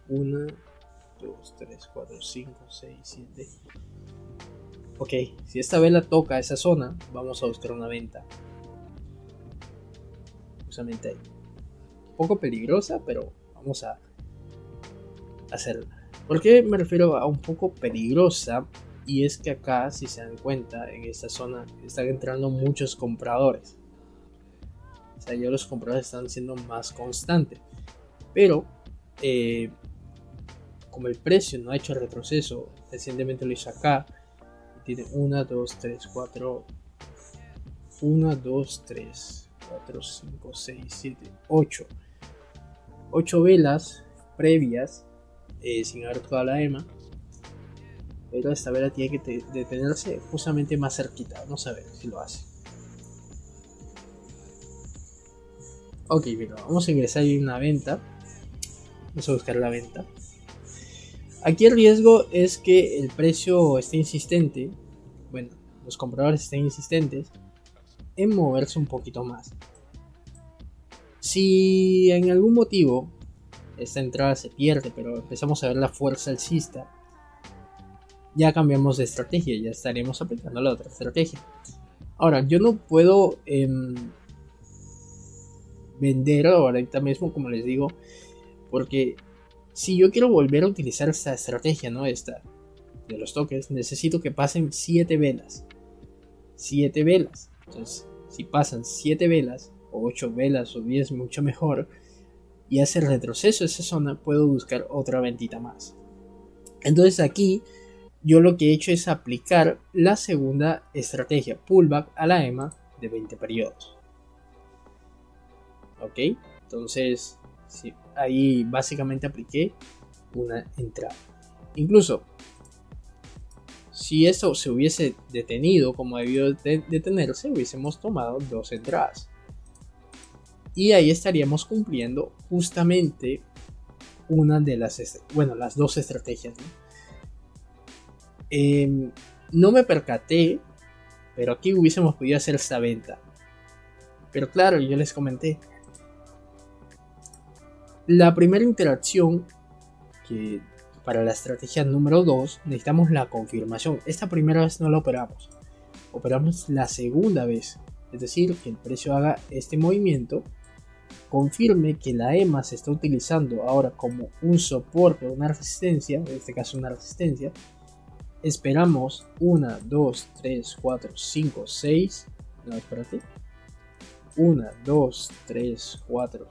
1, 2, 3, 4, 5, 6, 7. Ok, si esta vela toca esa zona, vamos a buscar una venta. Justamente ahí. Un poco peligrosa, pero vamos a hacerla. ¿Por qué me refiero a un poco peligrosa? Y es que acá, si se dan cuenta, en esta zona están entrando muchos compradores. O sea, ya los compradores están siendo más constantes. Pero, como el precio no ha hecho retroceso, recientemente lo hizo acá. Tiene 1, 2, 3, 4. 1, 2, 3, 4, 5, 6, 7, 8. 8 velas previas sin haber tocado la EMA. Pero esta vela tiene que detenerse justamente más cerquita. Vamos a ver si lo hace. Ok, bien, vamos a ingresar en una venta. Vamos a buscar la venta. Aquí el riesgo es que el precio esté insistente. Bueno, los compradores estén insistentes en moverse un poquito más. Si en algún motivo esta entrada se pierde, pero empezamos a ver la fuerza alcista, ya cambiamos de estrategia, ya estaremos aplicando la otra estrategia. Ahora, yo no puedo vender ahorita mismo, como les digo, porque si yo quiero volver a utilizar esta estrategia, ¿no? Esta de los toques, necesito que pasen 7 velas. 7 velas. Entonces, si pasan 7 velas, o 8 velas, o 10, mucho mejor, y hace retroceso esa zona, puedo buscar otra ventita más. Entonces aquí yo lo que he hecho es aplicar la segunda estrategia, pullback a la EMA de 20 periodos. Ok, entonces sí, ahí básicamente apliqué una entrada. Incluso si esto se hubiese detenido como debió detenerse, hubiésemos tomado 2 entradas. Y ahí estaríamos cumpliendo justamente una de las dos estrategias, ¿no? No me percaté, pero aquí hubiésemos podido hacer esta venta. Pero claro, yo les comenté. La primera interacción, que para la estrategia número 2 necesitamos la confirmación. Esta primera vez no la operamos. Operamos la segunda vez. Es decir, que el precio haga este movimiento, confirme que la EMA se está utilizando ahora como un soporte o una resistencia, en este caso una resistencia. Esperamos 1, 2, 3, 4, 5, 6. No, espérate. 1, 2, 3, 4,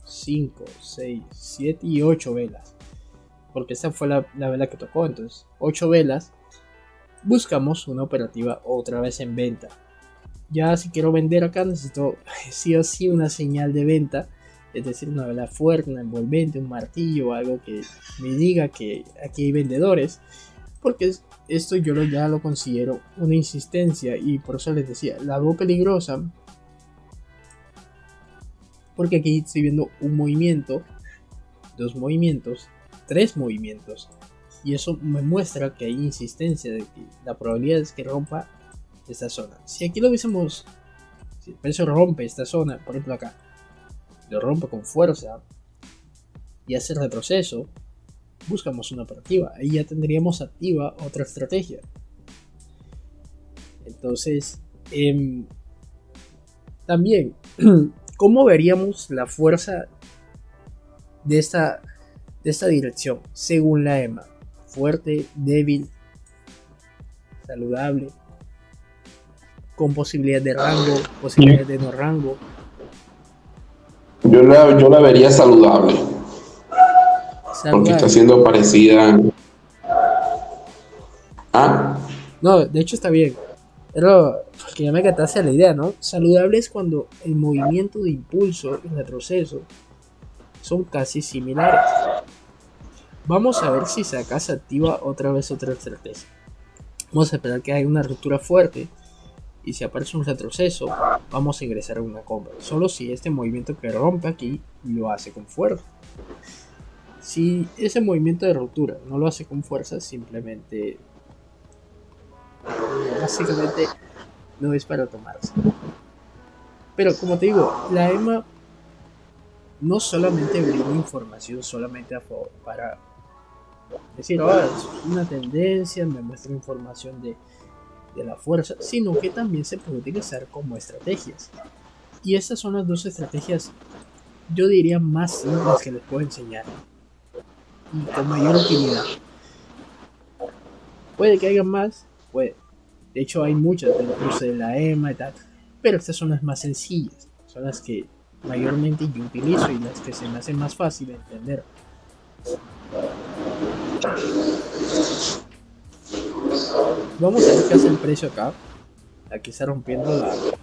5, 6, 7 y 8 velas. porque esta fue la vela que tocó. Entonces 8 velas, buscamos una operativa otra vez en venta. Ya si quiero vender acá necesito sí o sí una señal de venta, es decir, una vela fuerte, una envolvente, un martillo, algo que me diga que aquí hay vendedores, porque esto yo ya lo considero una insistencia, y por eso les decía, la veo peligrosa, porque aquí estoy viendo un movimiento, 2 movimientos, 3 ejemplos, y eso me muestra que hay insistencia, de que la probabilidad es que rompa esta zona. Si aquí lo viésemos, si el precio rompe esta zona, por ejemplo acá, lo rompe con fuerza y hace retroceso, buscamos una operativa. Ahí ya tendríamos activa otra estrategia. Entonces, también, ¿cómo veríamos la fuerza de esta dirección según la EMA? Fuerte, débil, saludable, con posibilidad de rango, posibilidad de no rango. Yo la vería saludable, porque está siendo parecida. No, de hecho está bien, pero porque ya me cataste la idea, ¿no? Saludable es cuando el movimiento de impulso y retroceso son casi similares. Vamos a ver si se acá se activa otra vez otra estrategia. Vamos a esperar que haya una ruptura fuerte, y si aparece un retroceso vamos a ingresar a una compra, solo si este movimiento que rompe aquí lo hace con fuerza. Si ese movimiento de ruptura no lo hace con fuerza, simplemente básicamente no es para tomarse. Pero como te digo, la EMA no solamente brinda información solamente a favor para decir, es una tendencia, me muestra información de la fuerza, sino que también se puede utilizar como estrategias. Y estas son las 2 estrategias, yo diría, más simples que les puedo enseñar y con mayor utilidad. Puede que haya más, puede. De hecho hay muchas del curso de la EMA y tal, pero estas son las más sencillas, son las que mayormente yo utilizo y las que se me hacen más fácil de entender. Vamos a ver qué hace el precio acá. Aquí está rompiendo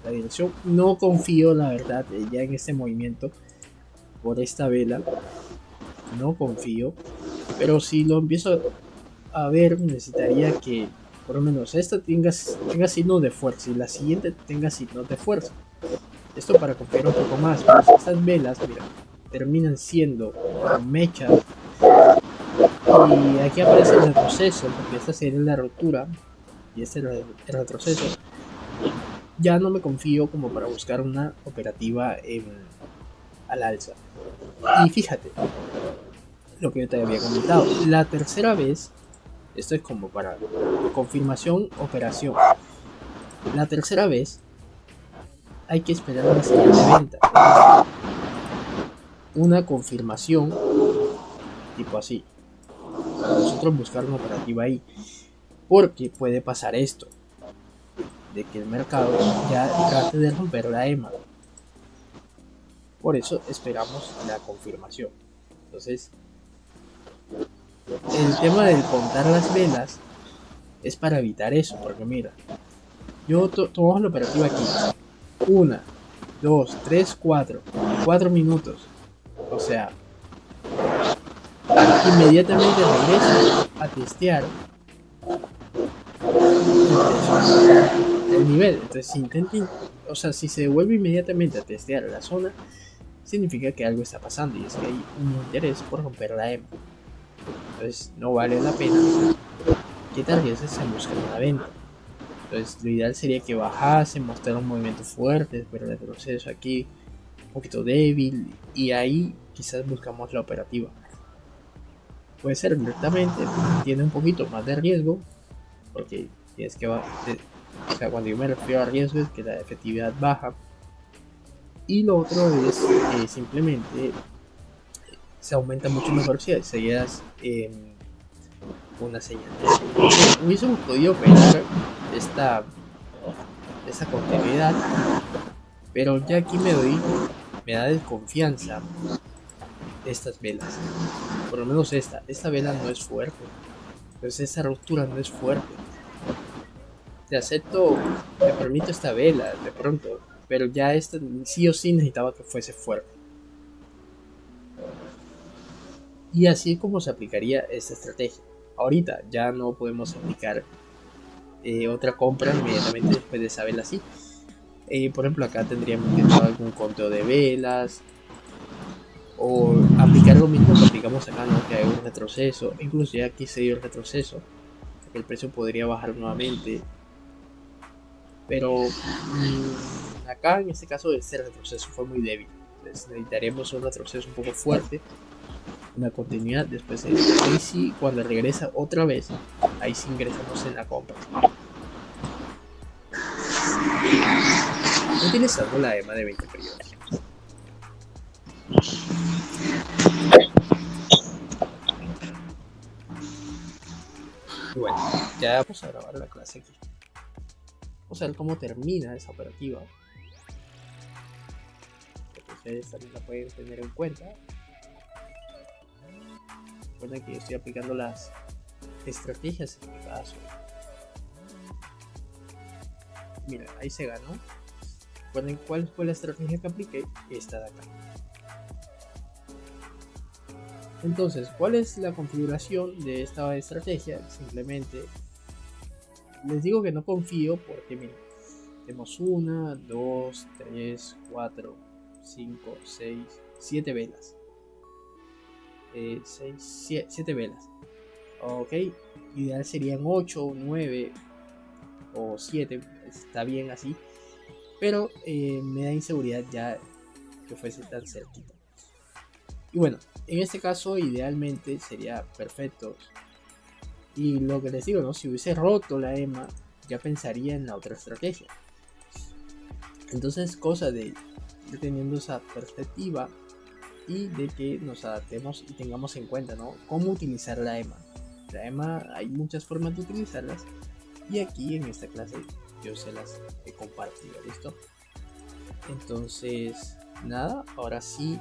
la dirección. No confío, la verdad, ya en este movimiento por esta vela. No confío. Pero si lo empiezo a ver, necesitaría que por lo menos esta tenga signos de fuerza y la siguiente tenga signos de fuerza. Esto para confiar un poco más. Pero estas velas, mira, terminan siendo mechas. Y aquí aparece el retroceso, porque esta sería la ruptura y este es el retroceso. Ya no me confío como para buscar una operativa al alza. Y fíjate lo que yo te había comentado, la tercera vez, esto es como para confirmación, operación. La tercera vez hay que esperar una señal de venta, una confirmación tipo así, para nosotros buscar una operativa ahí, porque puede pasar esto, de que el mercado ya trate de romper la EMA. Por eso esperamos la confirmación. Entonces, el tema del contar las velas es para evitar eso, porque mira, yo tomamos la operativa aquí, 1, 2, 3, 4 minutos, o sea, inmediatamente regreso a testear el nivel. Entonces si intenten, o sea, si se devuelve inmediatamente a testear la zona, significa que algo está pasando y es que hay un interés por romper la EMA. Entonces no vale la pena que te arriesgues en buscar una venta. Entonces lo ideal sería que bajase, mostrar un movimiento fuerte, pero el retroceso aquí un poquito débil, y ahí quizás buscamos la operativa. Puede ser directamente, tiene un poquito más de riesgo, porque tienes que o sea, cuando yo me refiero a riesgo es que la efectividad baja, y lo otro es que simplemente se aumenta mucho mejor si seguidas una señal. Hubiésemos podido operar esta continuidad, pero ya aquí me da desconfianza estas velas. Por lo menos esta vela no es fuerte. Entonces esa ruptura no es fuerte. Te acepto, te permito esta vela de pronto, pero ya esta sí o sí necesitaba que fuese fuerte. Y así es como se aplicaría esta estrategia. Ahorita ya no podemos aplicar otra compra inmediatamente después de esa vela así. Por ejemplo, acá tendríamos que entrar algún conteo de velas o aplicar lo mismo que aplicamos acá, ¿no? Que hay un retroceso. Incluso ya aquí se dio el retroceso, el precio podría bajar nuevamente. Pero acá en este caso este retroceso fue muy débil. Entonces necesitaremos un retroceso un poco fuerte, una continuidad después de eso. Ahí sí, cuando regresa otra vez, ahí sí ingresamos en la compra. Utilizando la EMA de 20 periodos. Y bueno, ya vamos a grabar la clase aquí. Vamos a ver cómo termina esa operativa. Porque ustedes también la pueden tener en cuenta. Recuerden que yo estoy aplicando las estrategias en mi caso. Mira, ahí se ganó. Recuerden cuál fue la estrategia que apliqué. Esta de acá. Entonces, ¿cuál es la configuración de esta estrategia? Simplemente les digo que no confío porque miren, tenemos 1, 2, 3, 4, 5, 6, 7 velas. 7 velas. Ok, ideal serían 8, 9 o 7. Está bien así. Pero me da inseguridad ya que fuese tan cerquita. Y bueno, en este caso idealmente sería perfecto. Y lo que les digo, ¿no? Si hubiese roto la EMA, ya pensaría en la otra estrategia. Entonces, cosa de ir teniendo esa perspectiva y de que nos adaptemos y tengamos en cuenta, ¿no? Cómo utilizar la EMA. La EMA hay muchas formas de utilizarlas y aquí en esta clase yo se las he compartido, ¿listo? Entonces, nada, ahora sí